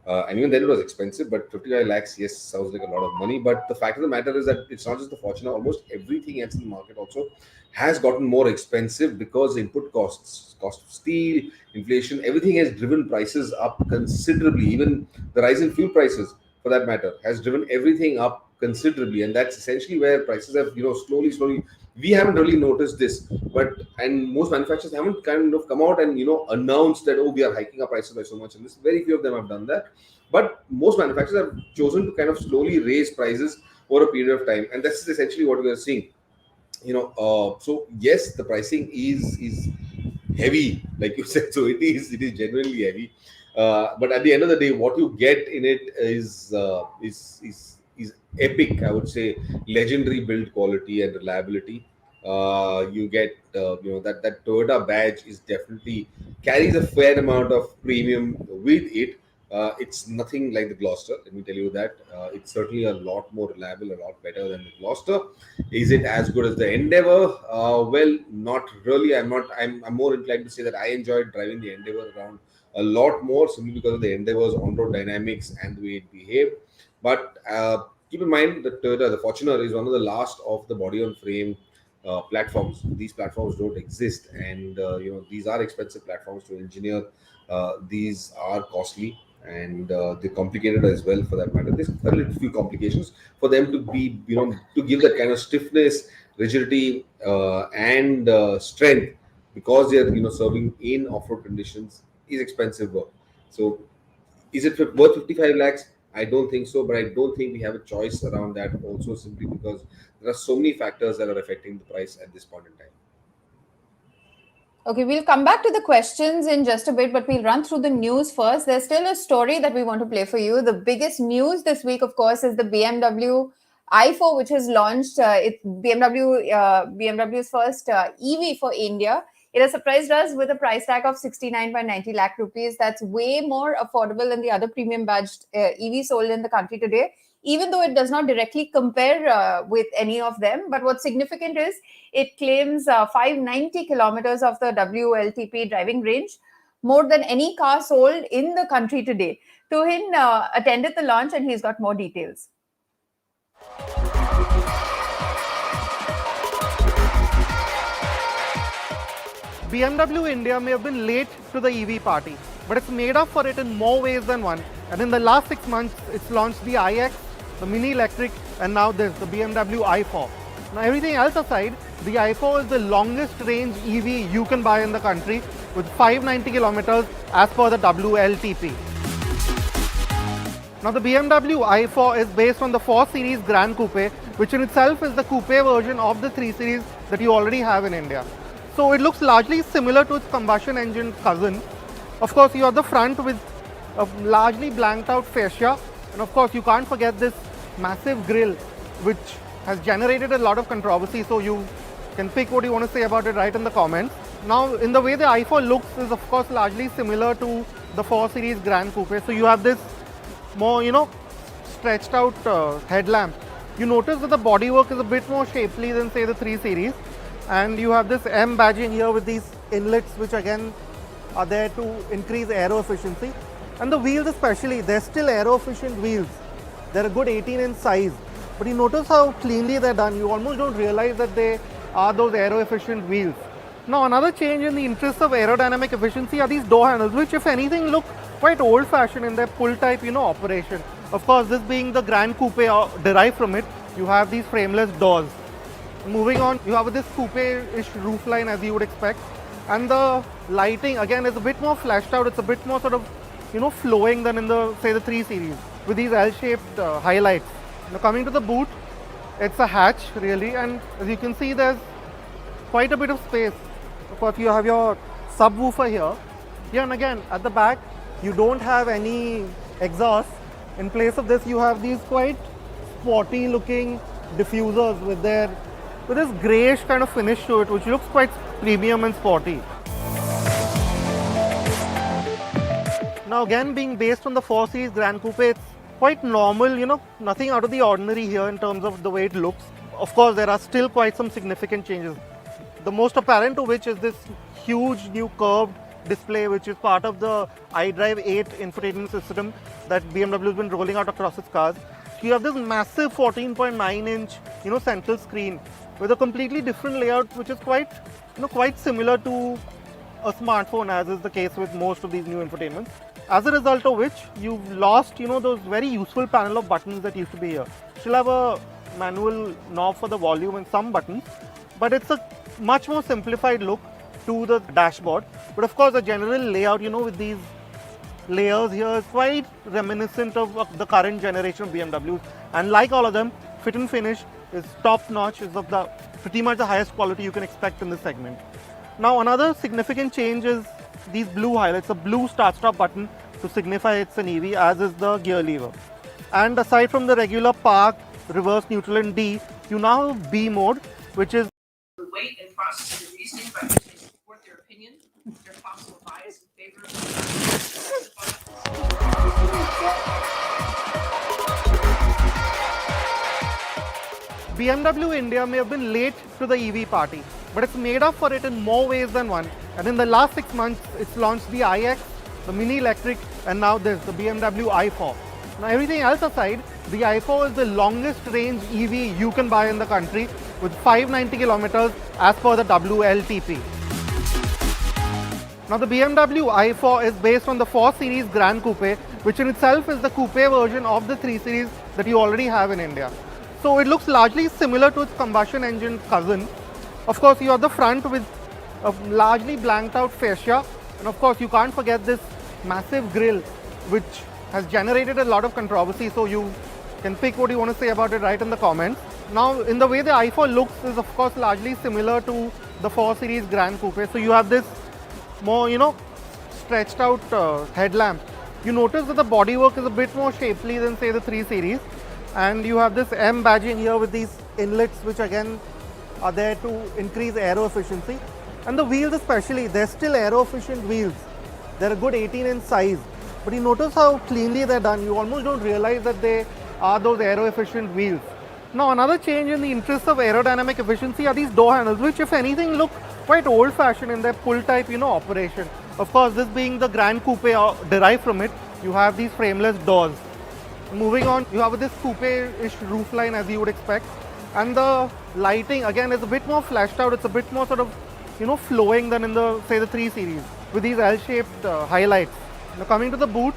And even then it was expensive, but 55 lakhs, yes, sounds like a lot of money. But the fact of the matter is that it's not just the Fortuner, almost everything else in the market also has gotten more expensive because input costs, cost of steel, inflation, everything has driven prices up considerably. Even the rise in fuel prices, for that matter, has driven everything up considerably. And that's essentially where prices have, slowly, we haven't really noticed this, and most manufacturers haven't kind of come out and announced that, oh, we are hiking our prices by so much, and this very few of them have done that. But most manufacturers have chosen to kind of slowly raise prices over a period of time, and that's essentially what we are seeing. So yes, the pricing is heavy, like you said. So it is genuinely heavy. But at the end of the day, what you get in it is epic. I would say legendary build quality and reliability. You get that Toyota badge is definitely carries a fair amount of premium with it. It's nothing like the Gloster, let me tell you that. It's certainly a lot more reliable, a lot better than the Gloster. Is it as good as the Endeavour? Well, not really. I'm more inclined to say that I enjoyed driving the Endeavour around a lot more, simply because of the Endeavour's on-road dynamics and the way it behaved. But keep in mind that the Fortuner is one of the last of the body-on-frame platforms. These platforms don't exist, and these are expensive platforms to engineer. These are costly, and they're complicated as well, for that matter. There's a little few complications for them to be, to give that kind of stiffness, rigidity, and strength, because they're serving in off-road conditions, is expensive work. So is it worth 55 lakhs? I don't think so, but I don't think we have a choice around that also, simply because there are so many factors that are affecting the price at this point in time. Okay, we'll come back to the questions in just a bit, but we'll run through the news first. There's still a story that we want to play for you. The biggest news this week, of course, is the BMW i4, which has launched. It's BMW's first EV for India. It has surprised us with a price tag of 69.90 lakh rupees. That's way more affordable than the other premium badged EV sold in the country today, even though it does not directly compare with any of them. But what's significant is it claims 590 kilometers of the WLTP driving range, more than any car sold in the country today. Tuhin attended the launch, and he's got more details. BMW India may have been late to the EV party, but it's made up for it in more ways than one. And in the last 6 months, it's launched the iX, the Mini Electric, and now this, the BMW i4. Now, everything else aside, the i4 is the longest range EV you can buy in the country, with 590 kilometers as per the WLTP. Now, the BMW i4 is based on the 4 Series Grand Coupe, which in itself is the coupe version of the 3 Series that you already have in India. So it looks largely similar to its combustion engine cousin. Of course, you have the front with a largely blanked out fascia, and of course you can't forget this massive grille which has generated a lot of controversy, so you can pick what you want to say about it right in the comments. Now, in the way the i4 looks is of course largely similar to the 4 Series Grand Coupe. So you have this more, stretched out headlamp. You notice that the bodywork is a bit more shapely than say the 3 Series, and you have this M badging here with these inlets which again are there to increase aero efficiency. And the wheels especially, they're still aero efficient wheels. They're a good 18-inch size, but you notice how cleanly they're done. You almost don't realize that they are those aero efficient wheels. Now, another change in the interest of aerodynamic efficiency are these door handles, which if anything look quite old fashioned in their pull type operation. Of course, this being the Grand Coupe derived from it, you have these frameless doors. Moving on, you have this coupe-ish roofline as you would expect, and the lighting again is a bit more flashed out. It's a bit more sort of flowing than in the 3 Series with these L-shaped highlights. Now coming to the boot, it's a hatch really, and as you can see there's quite a bit of space. Of course, you have your subwoofer here. Here and again at the back you don't have any exhaust. In place of this you have these quite sporty looking diffusers with this greyish kind of finish to it, which looks quite premium and sporty. Now again, being based on the 4 Series Grand Coupe, it's quite normal, nothing out of the ordinary here in terms of the way it looks. Of course, there are still quite some significant changes. The most apparent of which is this huge new curved display, which is part of the iDrive 8 infotainment system that BMW has been rolling out across its cars. You have this massive 14.9-inch, central screen with a completely different layout, which is quite similar to a smartphone, as is the case with most of these new infotainments. As a result of which, you've lost, those very useful panel of buttons that used to be here. Still have a manual knob for the volume and some buttons, but it's a much more simplified look to the dashboard. But of course, the general layout, with these layers here is quite reminiscent of the current generation of BMWs. And like all of them, fit and finish is top notch, is of the pretty much the highest quality you can expect in this segment. Now, another significant change is these blue highlights, a blue start-stop button to signify it's an EV, as is the gear lever. And aside from the regular park, reverse, neutral and D, you now have B mode, which is the weight and process of reasoning by which they support their opinion, their possible bias in favor BMW India may have been late to the EV party, but it's made up for it in more ways than one. And in the last 6 months, it's launched the iX, the Mini Electric, and now this, the BMW i4. Now, everything else aside, the i4 is the longest range EV you can buy in the country with 590 kilometers as per the WLTP. Now, the BMW i4 is based on the 4 Series Grand Coupe, which in itself is the coupe version of the 3 Series that you already have in India. So it looks largely similar to its combustion engine cousin. Of course, you have the front with a largely blanked out fascia, and of course you can't forget this massive grille which has generated a lot of controversy, so you can pick what you want to say about it right in the comments. Now, in the way the i4 looks is of course largely similar to the 4 Series Grand Coupe. So you have this more, stretched out headlamp. You notice that the bodywork is a bit more shapely than say the 3 Series, and you have this M badging here with these inlets which again are there to increase aero efficiency. And the wheels especially, they're still aero efficient wheels. They're a good 18-inch size, but you notice how cleanly they're done. You almost don't realize that they are those aero efficient wheels. Now, another change in the interest of aerodynamic efficiency are these door handles, which if anything look quite old fashioned in their pull type operation. Of course, this being the Grand Coupe derived from it, you have these frameless doors. Moving on, you have this coupe-ish roofline as you would expect, and the lighting again is a bit more flashed out. It's a bit more sort of flowing than in the 3 Series with these L-shaped highlights. Now coming to the boot,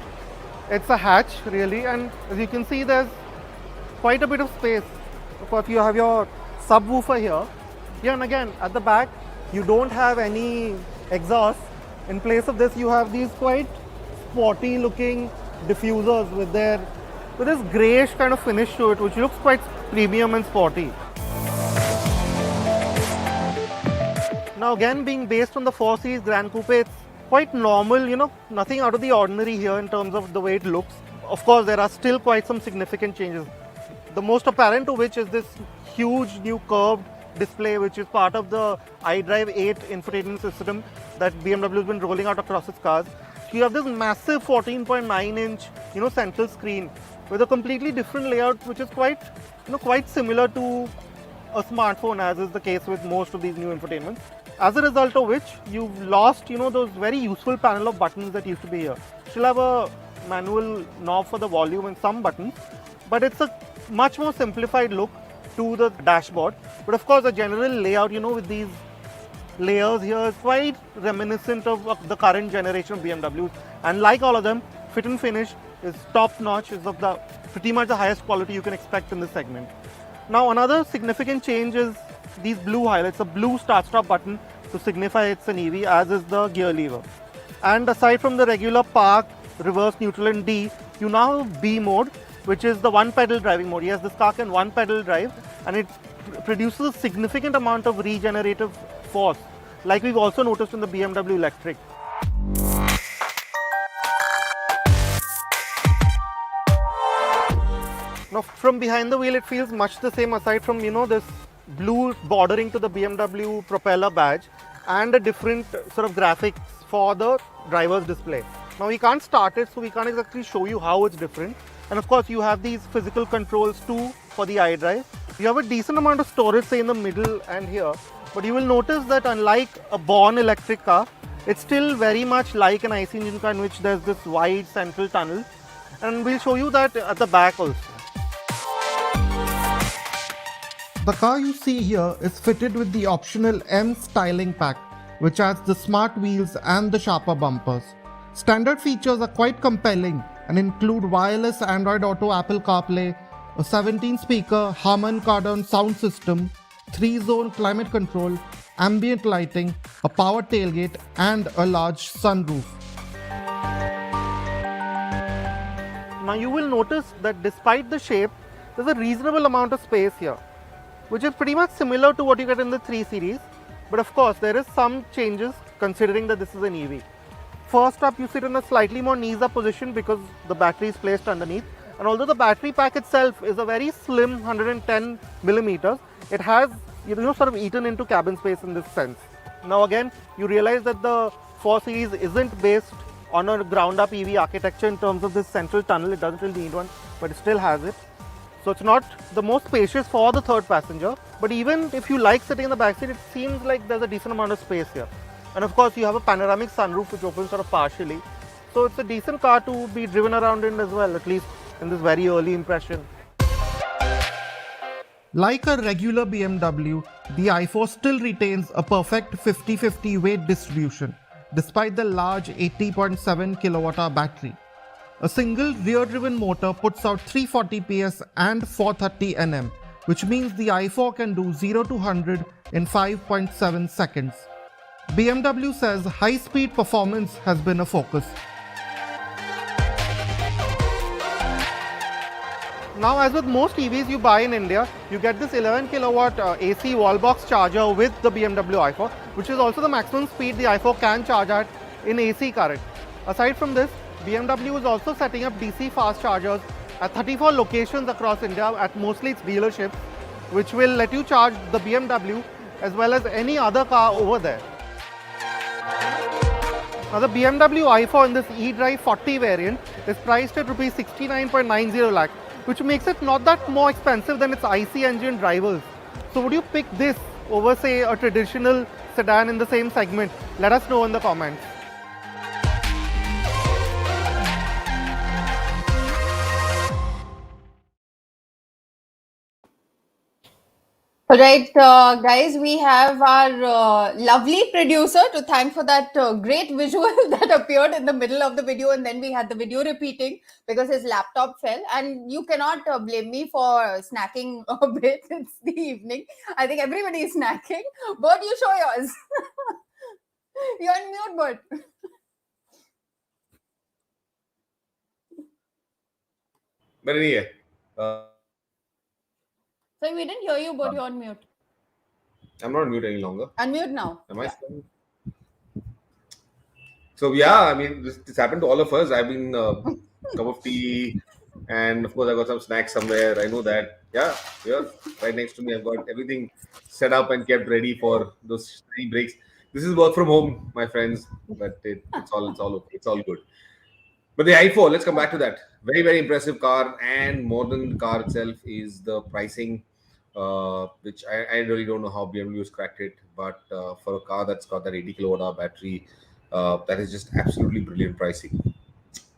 it's a hatch really, and as you can see there's quite a bit of space. Of course, you have your subwoofer here. Here and again at the back you don't have any exhaust. In place of this you have these quite sporty looking diffusers with this greyish kind of finish to it, which looks quite premium and sporty. Now again, being based on the 4 Series Grand Coupe, it's quite normal, nothing out of the ordinary here in terms of the way it looks. Of course, there are still quite some significant changes. The most apparent of which is this huge new curved display, which is part of the iDrive 8 infotainment system that BMW has been rolling out across its cars. So you have this massive 14.9-inch, central screen with a completely different layout, which is quite similar to a smartphone, as is the case with most of these new infotainments. As a result of which, you've lost, those very useful panel of buttons that used to be here. Still have a manual knob for the volume and some buttons, but it's a much more simplified look to the dashboard. But of course, the general layout, with these layers here is quite reminiscent of the current generation of BMWs. And like all of them, fit and finish is top notch, is of the pretty much the highest quality you can expect in this segment. Now another significant change is these blue highlights, a blue start-stop button to signify it's an EV, as is the gear lever. And aside from the regular park, reverse, neutral and D, you now have B mode, which is the one-pedal driving mode. Yes, this car can one-pedal drive, and it produces a significant amount of regenerative force, like we've also noticed in the BMW electric. Now from behind the wheel it feels much the same, aside from this blue bordering to the BMW propeller badge and a different sort of graphics for the driver's display. Now we can't start it, so we can't exactly show you how it's different. And of course you have these physical controls too for the iDrive. You have a decent amount of storage, say in the middle and here, but you will notice that unlike a born electric car, it's still very much like an IC engine car in which there's this wide central tunnel, and we'll show you that at the back also. The car you see here is fitted with the optional M styling pack, which adds the smart wheels and the sharper bumpers. Standard features are quite compelling and include wireless Android Auto, Apple CarPlay, a 17-speaker Harman Kardon sound system, 3-zone climate control, ambient lighting, a power tailgate and a large sunroof. Now you will notice that despite the shape, there's a reasonable amount of space here, which is pretty much similar to what you get in the 3 Series. But of course, there is some changes considering that this is an EV. First up, you sit in a slightly more knees-up position because the battery is placed underneath. And although the battery pack itself is a very slim 110 millimeters, it has sort of eaten into cabin space in this sense. Now again, you realize that the 4 Series isn't based on a ground-up EV architecture in terms of this central tunnel. It doesn't really need one, but it still has it. So it's not the most spacious for the third passenger, but even if you like sitting in the back seat, it seems like there's a decent amount of space here. And of course, you have a panoramic sunroof which opens sort of partially. So it's a decent car to be driven around in as well, at least in this very early impression. Like a regular BMW, the i4 still retains a perfect 50-50 weight distribution, despite the large 80.7 kWh battery. A single rear-driven motor puts out 340 PS and 430 Nm, which means the i4 can do 0 to 100 in 5.7 seconds. BMW says high-speed performance has been a focus. Now, as with most EVs you buy in India, you get this 11 kilowatt AC wallbox charger with the BMW i4, which is also the maximum speed the i4 can charge at in AC current. Aside from this, BMW is also setting up DC fast chargers at 34 locations across India at mostly its dealerships, which will let you charge the BMW as well as any other car over there. Now the BMW i4 in this eDrive 40 variant is priced at Rs 69.90 lakh, which makes it not that more expensive than its IC engine rivals. So would you pick this over, say, a traditional sedan in the same segment? Let us know in the comments. All right, guys, we have our lovely producer to thank for that great visual that appeared in the middle of the video, and then we had the video repeating because his laptop fell. And you cannot blame me for snacking a bit. It's the evening. I think everybody is snacking. Bert, you show yours. You're on mute, Bert. But anyway, Sorry, we didn't hear you, Bert. You're on mute. I'm not on mute any longer. Unmute now. Am I? Yeah. Still? So yeah, I mean, this happened to all of us. I've been cup of tea, and of course I got some snacks somewhere. I know that. Yeah, here, right next to me, I've got everything set up and kept ready for those three breaks. This is work from home, my friends, but it's all okay. It's all good. But the i4, let's come back to that. Very, very impressive car. And more than the car itself is the pricing, which I really don't know how BMW has cracked it. But for a car that's got that 80 kilowatt hour battery, that is just absolutely brilliant pricing.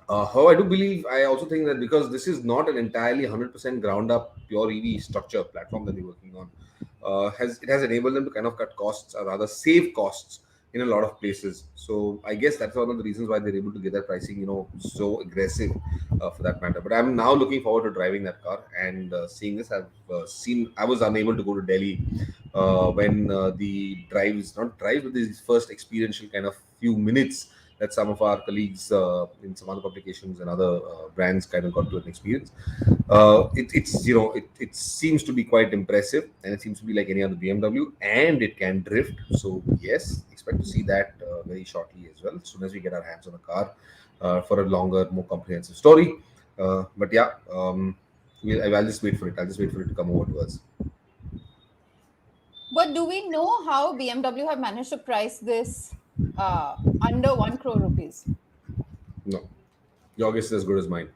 How I do believe, I also think that because this is not an entirely 100% ground up pure EV structure platform that they're working on, has enabled them to kind of cut costs or rather save costs in a lot of places. So I guess that's one of the reasons why they're able to get that pricing, so aggressive for that matter. But I'm now looking forward to driving that car and seeing this. I was unable to go to Delhi when the but these first experiential kind of few minutes that some of our colleagues in some other publications and other brands kind of got to an experience. It seems to be quite impressive, and it seems to be like any other BMW, and it can drift. So yes, expect to see that very shortly as well, as soon as we get our hands on a car for a longer, more comprehensive story. But yeah, I'll just wait for it. I'll just wait for it to come over to us. But do we know how BMW have managed to price this under 1 crore rupees? No, your guess is as good as mine.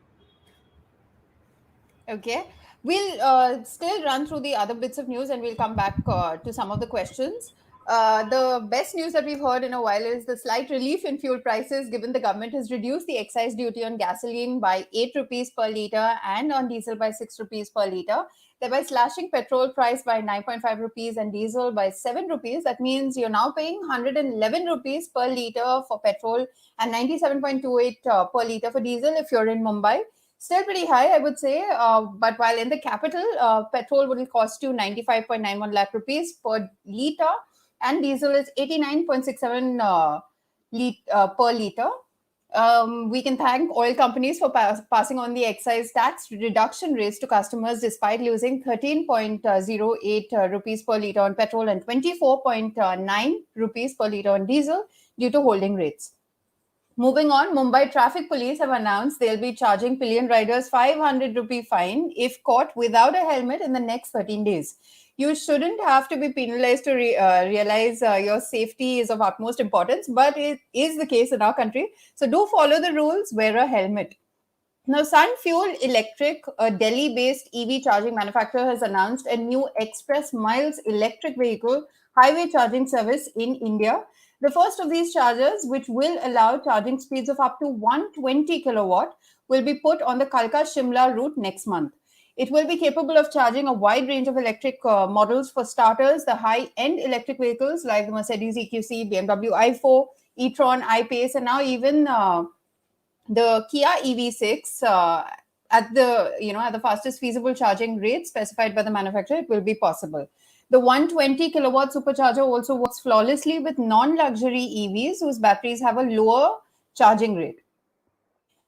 Okay. We'll still run through the other bits of news and we'll come back to some of the questions. The best news that we've heard in a while is the slight relief in fuel prices, given the government has reduced the excise duty on gasoline by 8 rupees per litre and on diesel by 6 rupees per litre, thereby slashing petrol price by 9.5 rupees and diesel by 7 rupees. That means you're now paying 111 rupees per litre for petrol and 97.28 per litre for diesel if you're in Mumbai. Still pretty high, I would say. But while in the capital, petrol will cost you 95.91 lakh rupees per litre and diesel is 89.67 per litre. We can thank oil companies for passing on the excise tax reduction rates to customers despite losing 13.08 rupees per litre on petrol and 24.9 rupees per litre on diesel due to holding rates. Moving on, Mumbai Traffic Police have announced they'll be charging pillion riders 500 rupee fine if caught without a helmet in the next 13 days. You shouldn't have to be penalized to realize your safety is of utmost importance, but it is the case in our country. So do follow the rules, wear a helmet. Now, Sun Fuel Electric, a Delhi-based EV charging manufacturer, has announced a new Express Miles electric vehicle highway charging service in India. The first of these chargers, which will allow charging speeds of up to 120 kilowatt, will be put on the Kalka-Shimla route next month. It will be capable of charging a wide range of electric models. For starters, the high-end electric vehicles like the Mercedes EQC, BMW i4, e-tron, I-Pace, and now even the Kia EV6 at the fastest feasible charging rate specified by the manufacturer, it will be possible. The 120 kilowatt supercharger also works flawlessly with non-luxury EVs whose batteries have a lower charging rate.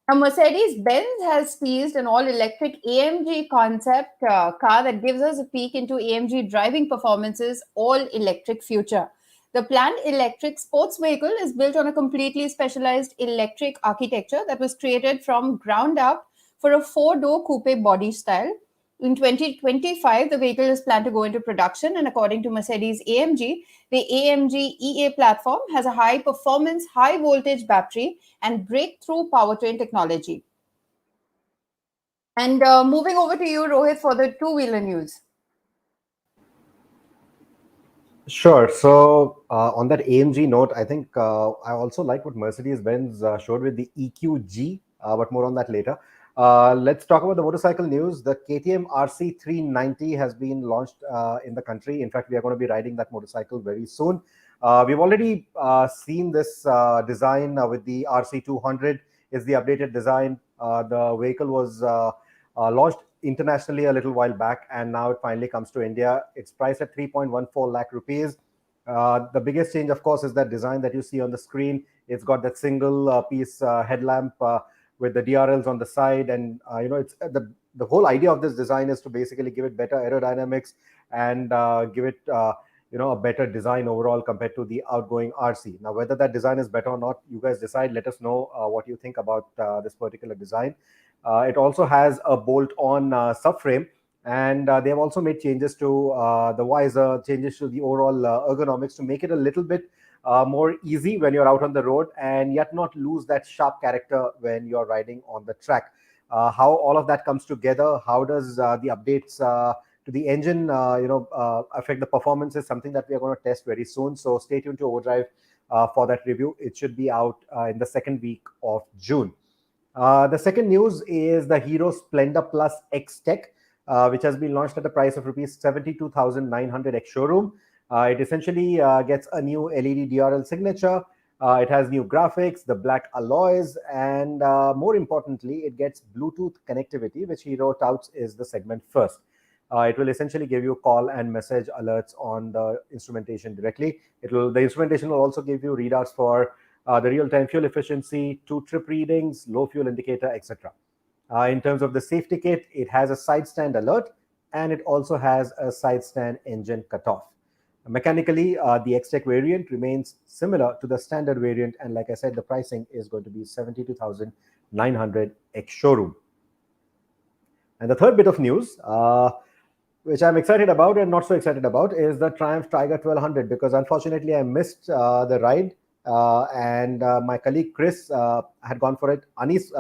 Now, Mercedes-Benz has teased an all-electric AMG concept car that gives us a peek into AMG driving performance's all-electric future. The planned electric sports vehicle is built on a completely specialized electric architecture that was created from ground up for a four-door coupe body style. In 2025, the vehicle is planned to go into production, and according to Mercedes-AMG, the AMG EA platform has a high-performance, high-voltage battery and breakthrough powertrain technology. And moving over to you, Rohit, for the two-wheeler news. Sure. So on that AMG note, I think I also like what Mercedes-Benz showed with the EQG, but more on that later. Let's talk about the motorcycle news. The KTM RC390 has been launched in the country. In fact, we are going to be riding that motorcycle very soon. We've already seen this design with the RC200 is the updated design. The vehicle was launched internationally a little while back, and now it finally comes to India. It's priced at 3.14 lakh rupees. The biggest change, of course, is that design that you see on the screen. It's got that single piece headlamp with the DRLs on the side, and it's the whole idea of this design is to basically give it better aerodynamics and give it a better design overall compared to the outgoing RC. Now, whether that design is better or not, you guys decide. Let us know what you think about this particular design. It also has a bolt-on subframe, and they have also made changes to the visor, changes to the overall ergonomics to make it a little bit more easy when you're out on the road, and yet not lose that sharp character when you're riding on the track. How all of that comes together, how does the updates to the engine affect the performance is something that we are going to test very soon. So stay tuned to Overdrive for that review. It should be out in the second week of June. The second news is the Hero Splendor Plus X Tech, which has been launched at the price of rupees 72,900 ex showroom. It essentially gets a new LED DRL signature. It has new graphics, the black alloys, and more importantly, it gets Bluetooth connectivity, which Hero touts is the segment first. It will essentially give you call and message alerts on the instrumentation directly. The instrumentation will also give you readouts for the real-time fuel efficiency, 2 trip readings, low fuel indicator, etc. In terms of the safety kit, it has a side stand alert, and it also has a side stand engine cutoff. Mechanically, the X-Tech variant remains similar to the standard variant, and like I said, the pricing is going to be 72,900 ex showroom. And the third bit of news, which I'm excited about and not so excited about, is the Triumph Tiger 1200, because unfortunately I missed the ride, and my colleague Chris had gone for it. Anis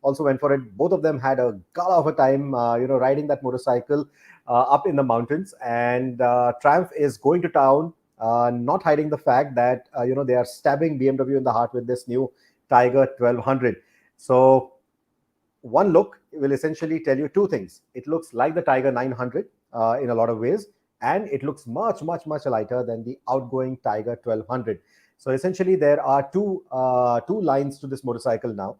also went for it. Both of them had a gala of a time, riding that motorcycle up in the mountains. And Triumph is going to town, not hiding the fact that they are stabbing BMW in the heart with this new Tiger 1200. So one look will essentially tell you two things. It looks like the Tiger 900 in a lot of ways, and it looks much, much, much lighter than the outgoing Tiger 1200. So essentially, there are two lines to this motorcycle now.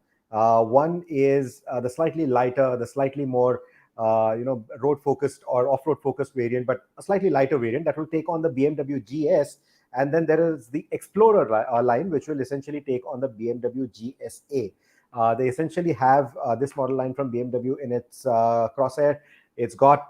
One is the slightly lighter, the slightly more road-focused or off-road focused variant, but a slightly lighter variant that will take on the BMW GS. And then there is the Explorer line, which will essentially take on the BMW GSA. They essentially have this model line from BMW in its crosshair. It's got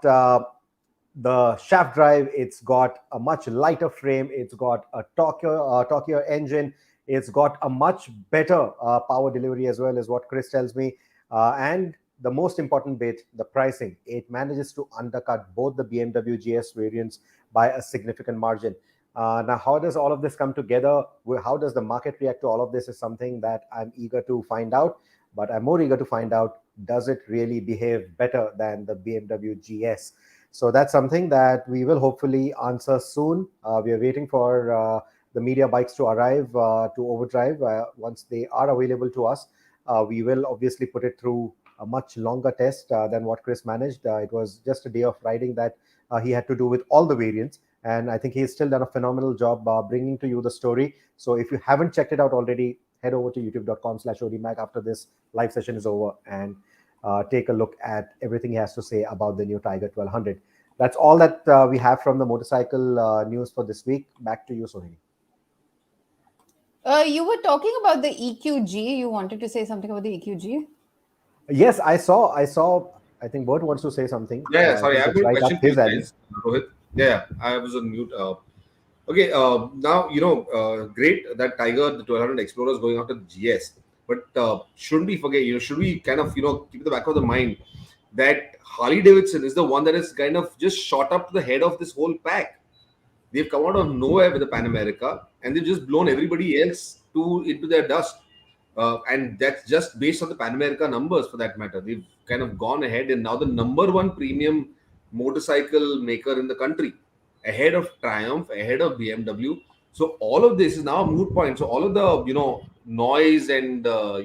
the shaft drive, it's got a much lighter frame, it's got a torquier engine, it's got a much better power delivery as well, is what Chris tells me. And the most important bit, the pricing. It manages to undercut both the BMW GS variants by a significant margin. Now, how does all of this come together? How does the market react to all of this is something that I'm eager to find out. But I'm more eager to find out, does it really behave better than the BMW GS? So that's something that we will hopefully answer soon. We are waiting for the media bikes to arrive to Overdrive. Once they are available to us, we will obviously put it through a much longer test than what Chris managed. It was just a day of riding that he had to do with all the variants. And I think he's still done a phenomenal job bringing to you the story. So if you haven't checked it out already, head over to youtube.com/odmag after this live session is over and take a look at everything he has to say about the new Tiger 1200. That's all that we have from the motorcycle news for this week. Back to you, Sohini. You were talking about the EQG. You wanted to say something about the EQG? Yes, I saw. I think Bert wants to say something. Yeah, sorry, I have a right question up for you his alley. guys. Rohit. Yeah, I was on mute. Okay, now, great that Tiger, the 1200 Explorer is going after the GS. But shouldn't we forget, should we kind of, keep in the back of the mind that Harley Davidson is the one that is kind of just shot up to the head of this whole pack. They've come out of nowhere with the Pan America and they've just blown everybody else into their dust. And that's just based on the Pan America numbers for that matter. They've kind of gone ahead and now the number one premium motorcycle maker in the country, ahead of Triumph, ahead of BMW. So all of this is now a moot point. So all of the noise and the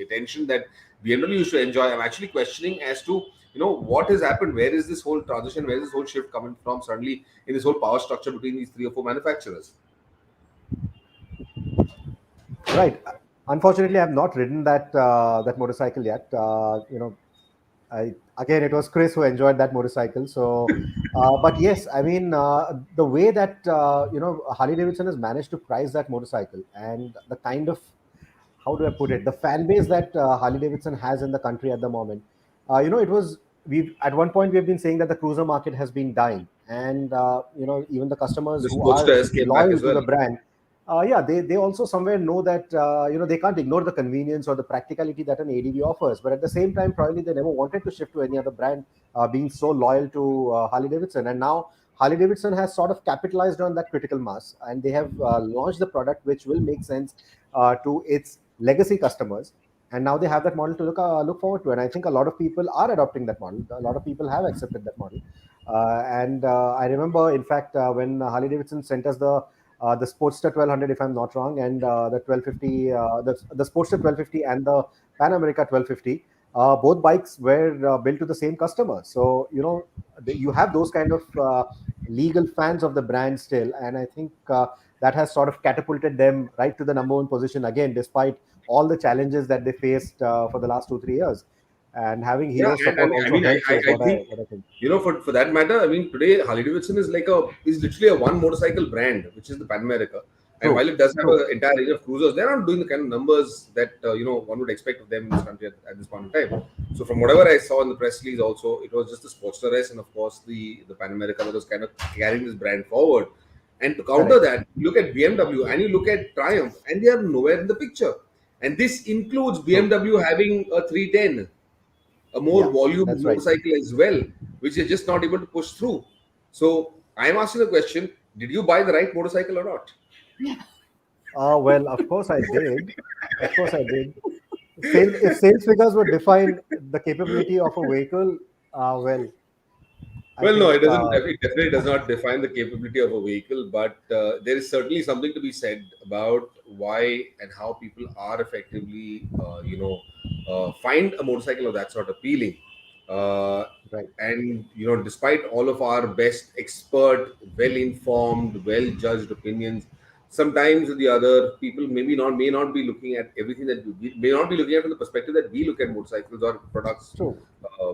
attention that BMW used to enjoy, I'm actually questioning as to what has happened. Where is this whole transition? Where is this whole shift coming from suddenly in this whole power structure between these 3 or 4 manufacturers? Right. Unfortunately, I have not ridden that motorcycle yet. Again, it was Chris who enjoyed that motorcycle. So, but yes, I mean, the way that Harley Davidson has managed to price that motorcycle and the kind of, how do I put it, the fan base that Harley Davidson has in the country at the moment. At one point we have been saying that the cruiser market has been dying. and even the customers The who are Sportsters came back loyal as to well. the brand, they also somewhere know that they can't ignore the convenience or the practicality that an ADV offers. But at the same time, probably they never wanted to shift to any other brand, being so loyal to Harley Davidson. And now Harley Davidson has sort of capitalized on that critical mass, and they have launched the product which will make sense to its legacy customers. And now they have that model to look forward to. And I think a lot of people are adopting that model. A lot of people have accepted that model. And I remember, in fact, when Harley Davidson sent us the Sportster 1200, if I'm not wrong, and the 1250, the Sportster 1250 and the Pan America 1250. Both bikes were built to the same customer. So, you have those kind of legal fans of the brand still. And I think that has sort of catapulted them right to the number one position again, despite all the challenges that they faced for the last 2-3 years. And having Yeah, hero support also helps, is I what think, I think. for that matter, I mean, today Harley Davidson is literally a one motorcycle brand, which is the Pan America. And True, while it does have true. an entire range of cruisers, they're not doing the kind of numbers that one would expect of them in this country at this point in time. So from whatever I saw in the press release, also it was just the Sportster S and of course the Pan America that was kind of carrying this brand forward. And to counter that, you look at BMW and you look at Triumph, and they are nowhere in the picture. And this includes BMW having a 310. A more Yeah, volume that's right. motorcycle as well, which they're just not able to push through. So I'm asking the question: did you buy the right motorcycle or not? Well, of course I did. Of course I did. If sales figures would define the capability of a vehicle, well, I Well, no, think it doesn't. It definitely does not define the capability of a vehicle, but there is certainly something to be said about why and how people are effectively, find a motorcycle of that sort appealing. Uh, right. and despite all of our best expert, well-informed, well-judged opinions, sometimes the other people may not be looking at everything that we may not be looking at from the perspective that we look at motorcycles or products True.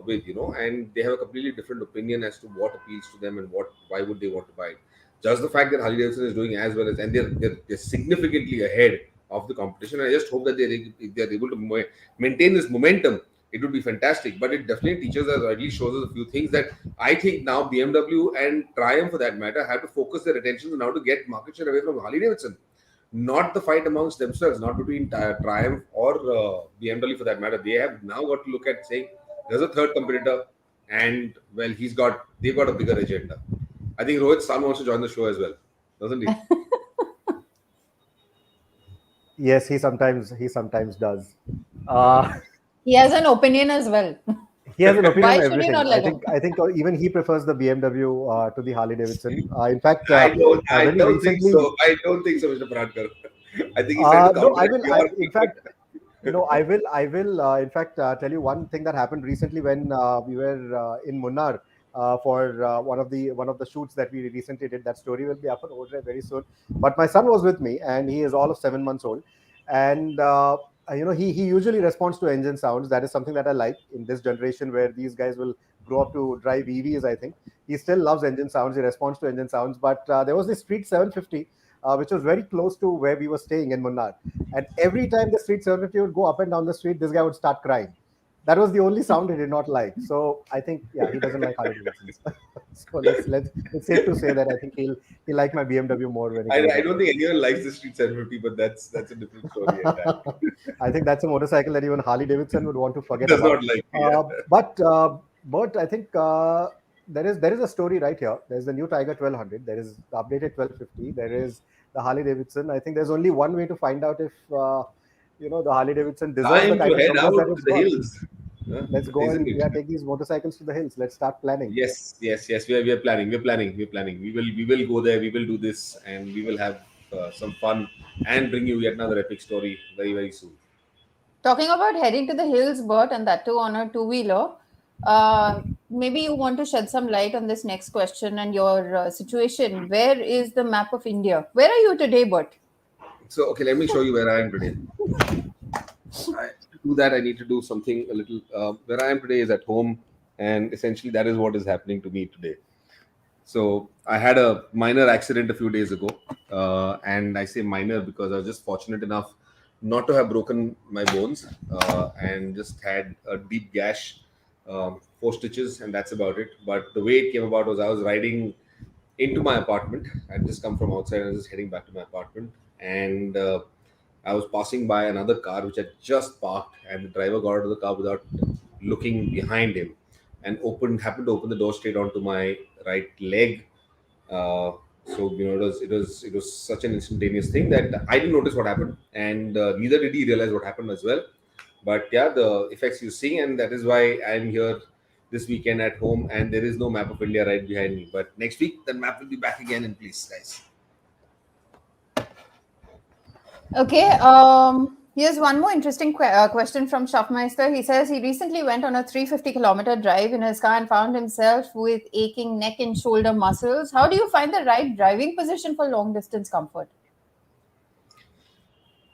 with, and they have a completely different opinion as to what appeals to them and why would they want to buy it. Just the fact that Harley Davidson is doing as well as, and they're significantly ahead of the competition. I just hope that if they're able to maintain this momentum, it would be fantastic. But it definitely teaches us, or at least shows us a few things that I think now BMW and Triumph, for that matter, have to focus their attention on how to get market share away from Harley Davidson. Not the fight amongst themselves, not between Triumph or BMW for that matter. They have now got to look at saying there's a third competitor, and well, they've got a bigger agenda. I think Rohit's son wants to join the show as well, doesn't he? Yes, he sometimes does. Uh, He has an opinion as well. he has an opinion Why on should you everything. not let him? I think even he prefers the BMW to the Harley Davidson. In fact, I very don't think recently, so. I don't think so, Mr. Pradkar. I think he's trying to no, counter in fact, no, I will. In fact, tell you one thing that happened recently when we were in Munnar for one of the shoots that we recently did. That story will be up on OVERDRIVE very soon. But my son was with me, and he is all of 7 months old, and he usually responds to engine sounds. That is something that I like in this generation where these guys will grow up to drive EVs. I think he still loves engine sounds. He responds to engine sounds. But there was this Street 750. Which was very close to where we were staying in Munnar. And every time the Street 750 would go up and down the street, this guy would start crying. That was the only sound he did not like. So I think, he doesn't like Harley Davidsons. So it's safe to say that I think he'll like my BMW more when he grows I up. don't think anyone likes the Street 750, but that's a different story. I think that's a motorcycle that even Harley Davidson would want to forget Does about. not like. But I think there is a story right here. There's the new Tiger 1200. There is the updated 1250. There is the Harley Davidson. I think there's only one way to find out if the Harley Davidson deserves the Time kind to of head numbers out that to it's the got. hills. Let's go Isn't and it? take these motorcycles to the hills. Let's start planning. Yes. We are planning. We will go there. We will do this, and we will have some fun and bring you yet another epic story very, very soon. Talking about heading to the hills, Bert, and that too on a two-wheeler, maybe you want to shed some light on this next question and your situation. Where is the map of India? Where are you today, Bert? So, okay, let me show you where I am today. To do that, I need to do something a little. Where I am today is at home, and essentially that is what is happening to me today. So I had a minor accident a few days ago, and I say minor because I was just fortunate enough not to have broken my bones and just had a deep gash 4 stitches, and that's about it. But the way it came about was I was riding into my apartment. I'd just come from outside and I was just heading back to my apartment, and I was passing by another car which had just parked, and the driver got out of the car without looking behind him, and happened to open the door straight onto my right leg. So it was such an instantaneous thing that I didn't notice what happened, and neither did he realize what happened as well. But yeah, the effects you're seeing, and that is why I'm here this weekend at home, and there is no map of India right behind me. But next week, the map will be back again in place, guys. Okay. Here's one more interesting question from Schaffmeister. He says he recently went on a 350-kilometer drive in his car and found himself with aching neck and shoulder muscles. How do you find the right driving position for long-distance comfort?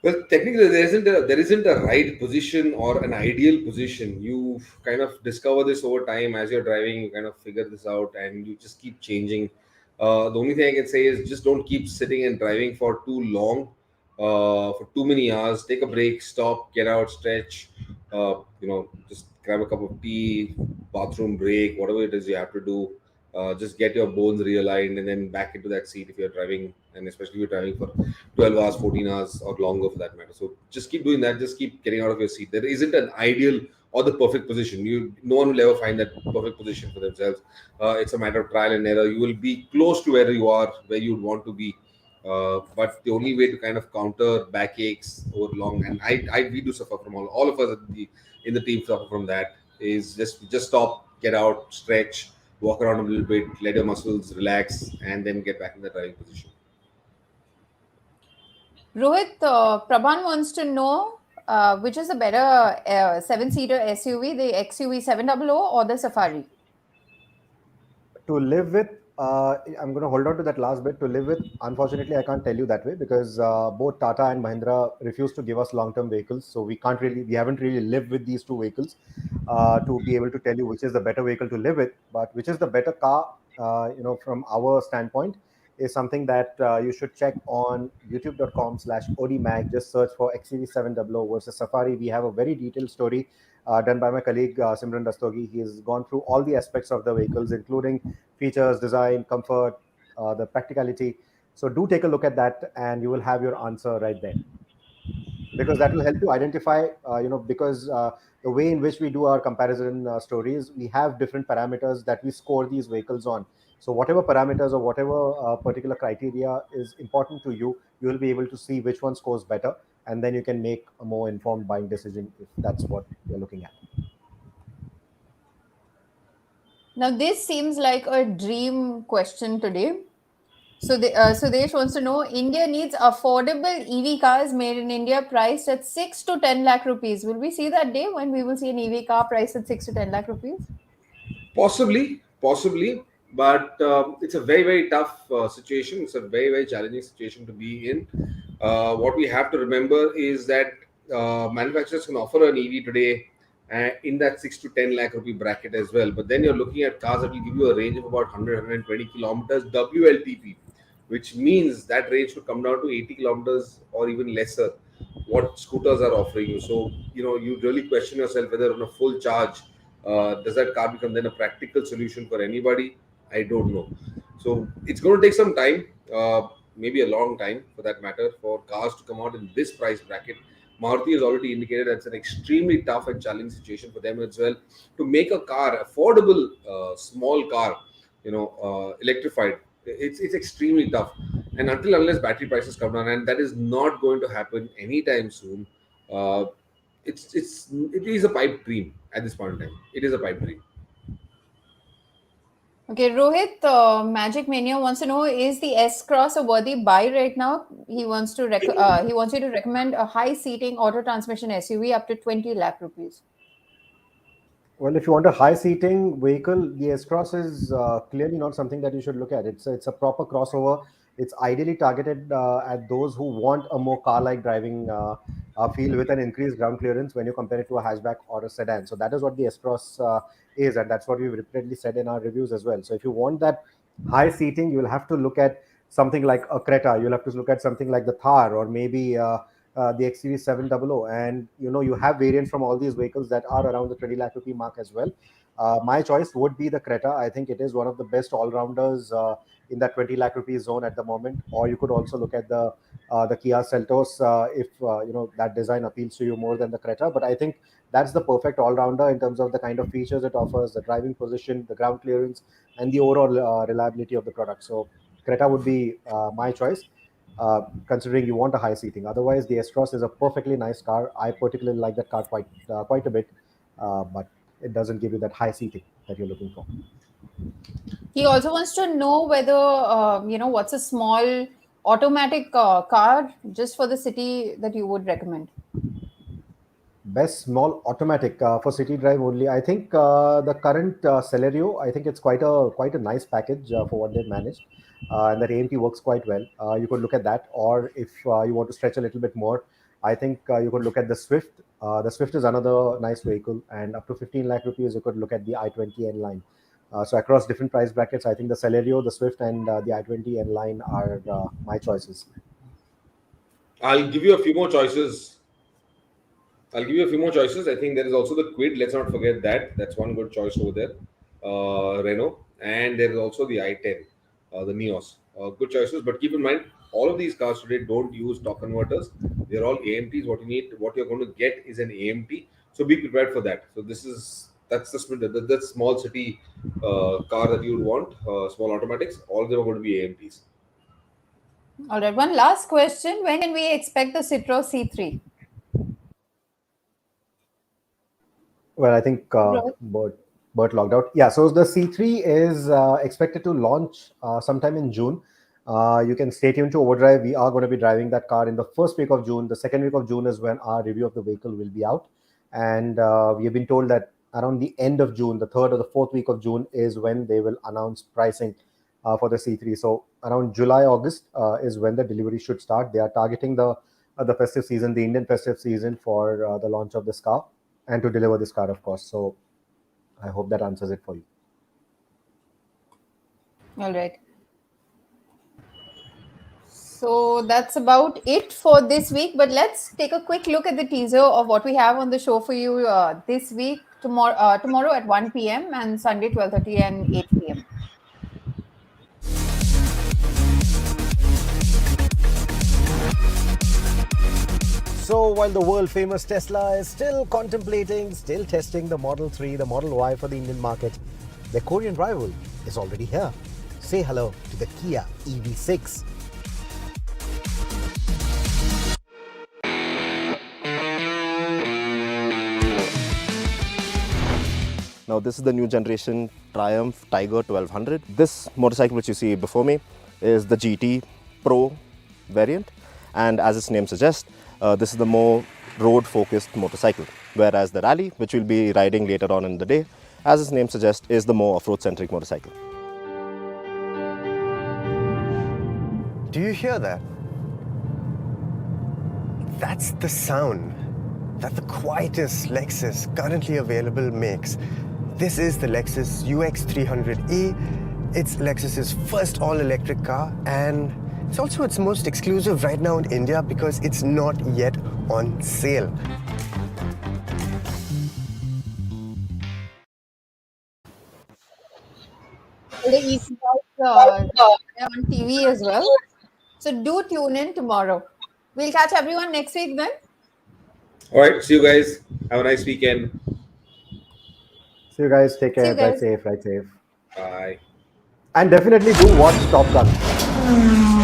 Well, technically, there isn't a right position or an ideal position. You kind of discover this over time as you're driving. You kind of figure this out, and you just keep changing. The only thing I can say is just don't keep sitting and driving for too long, for too many hours. Take a break, stop, get out, stretch. Just grab a cup of tea, bathroom break, whatever it is you have to do. Just get your bones realigned and then back into that seat if you're driving, and especially if you're driving for 12 hours, 14 hours, or longer for that matter. So just keep doing that. Just keep getting out of your seat. There isn't an ideal or the perfect position. No one will ever find that perfect position for themselves. It's a matter of trial and error. You will be close to where you are, where you want to be. But the only way to kind of counter backaches over long, and we do suffer from all of us in the team suffer from that, is just stop, get out, stretch, walk around a little bit, let your muscles relax, and then get back in the driving position. Rohit, Prabhan wants to know which is the better 7-seater SUV, the XUV 700 or the Safari? To live with, I'm going to hold on to that last bit. To live with, unfortunately, I can't tell you that way because both Tata and Mahindra refuse to give us long-term vehicles. So we haven't really lived with these two vehicles to be able to tell you which is the better vehicle to live with. But which is the better car, from our standpoint, is something that you should check on youtube.com/odmag. Just search for XUV 700 versus Safari. We have a very detailed story done by my colleague Simran Rastogi. He has gone through all the aspects of the vehicles, including features, design, comfort, the practicality. So do take a look at that, and you will have your answer right there. Because that will help you identify, because the way in which we do our comparison stories, we have different parameters that we score these vehicles on. So whatever parameters or whatever particular criteria is important to you, you will be able to see which one scores better, and then you can make a more informed buying decision if that's what you're looking at. Now, this seems like a dream question today. So Sudesh wants to know, India needs affordable EV cars made in India priced at 6 to 10 lakh rupees. Will we see that day when we will see an EV car priced at 6 to 10 lakh rupees? Possibly, but it's a very, very tough situation. It's a very, very challenging situation to be in. What we have to remember is that manufacturers can offer an EV today in that 6 to 10 lakh rupee bracket as well. But then you're looking at cars that will give you a range of about 120 kilometers WLTP, which means that range could come down to 80 kilometers or even lesser, what scooters are offering you. So, you really question yourself whether on a full charge, does that car become then a practical solution for anybody? I don't know. So it's going to take some time, maybe a long time for that matter, for cars to come out in this price bracket. Maruti has already indicated that's an extremely tough and challenging situation for them as well. To make a car, affordable, small car, electrified, it's extremely tough. And unless battery prices come down, and that is not going to happen anytime soon, it is a pipe dream at this point in time. It is a pipe dream. Okay, Rohit, Magic Mania wants to know, is the S-Cross a worthy buy right now? He wants you to recommend a high-seating auto-transmission SUV up to 20 lakh rupees. Well, if you want a high-seating vehicle, the S-Cross is clearly not something that you should look at. It's a proper crossover. It's ideally targeted at those who want a more car-like driving feel with an increased ground clearance when you compare it to a hatchback or a sedan. So that is what the S-Cross is, and that's what we've repeatedly said in our reviews as well. So if you want that high seating, you'll have to look at something like a Creta. You'll have to look at something like the Thar, or maybe the XUV 700. And you have variants from all these vehicles that are around the 20 lakh rupee mark as well. my choice would be the Creta. I think it is one of the best all-rounders in that 20 lakh rupees zone at the moment. Or you could also look at the Kia Seltos if that design appeals to you more than the Creta. But I think that's the perfect all-rounder in terms of the kind of features it offers, the driving position, the ground clearance, and the overall reliability of the product. So Creta would be my choice, considering you want a high seating. Otherwise, the S-Cross is a perfectly nice car. I particularly like that car quite a bit, but it doesn't give you that high seating that you're looking for. He also wants to know whether, what's a small automatic car just for the city that you would recommend. Best small automatic for city drive only. I think the current Celerio, I think it's quite a nice package for what they've managed, and that AMT works quite well. You could look at that, or if you want to stretch a little bit more, I think you could look at the Swift. The Swift is another nice vehicle, and up to 15 lakh rupees, you could look at the i20 N line. So across different price brackets, I think the Celerio, the Swift, and the i20 N line are my choices. I'll give you a few more choices. I think there is also the Quid. Let's not forget that. That's one good choice over there. Renault. And there is also the i10, the Neos. Good choices. But keep in mind, all of these cars today don't use torque converters. They're all AMTs. What you're going to get is an AMT. So be prepared for that. So that's the small city car that you would want, small automatics. All of them are going to be AMTs. All right. One last question. When can we expect the Citroën C3? Well, I think Bert logged out. Yeah, so the C3 is expected to launch sometime in June. You can stay tuned to Overdrive. We are going to be driving that car in the first week of June. The second week of June is when our review of the vehicle will be out. And we have been told that around the end of June, the third or the fourth week of June, is when they will announce pricing for the C3. So around July, August is when the delivery should start. They are targeting the festive season, the Indian festive season, for the launch of this car and to deliver this car, of course. So I hope that answers it for you. All right. So that's about it for this week. But let's take a quick look at the teaser of what we have on the show for you this week, tomorrow at 1 p.m. and Sunday 12:30 and 8 p.m. So while the world-famous Tesla is still testing the Model 3, the Model Y for the Indian market, their Korean rival is already here. Say hello to the Kia EV6. Now this is the new generation Triumph Tiger 1200. This motorcycle which you see before me is the GT Pro variant, and as its name suggests, this is the more road-focused motorcycle, whereas the Rally, which we'll be riding later on in the day, as its name suggests, is the more off-road-centric motorcycle. Do you hear that? That's the sound that the quietest Lexus currently available makes. This is the Lexus UX300E. It's Lexus's first all-electric car, and it's also its most exclusive right now in India because it's not yet on sale. The EV on TV as well. So do tune in tomorrow. We'll catch everyone next week then. All right. See you guys. Have a nice weekend. See you guys. Take care. guys. Ride safe. Bye. And definitely do watch Top Gun.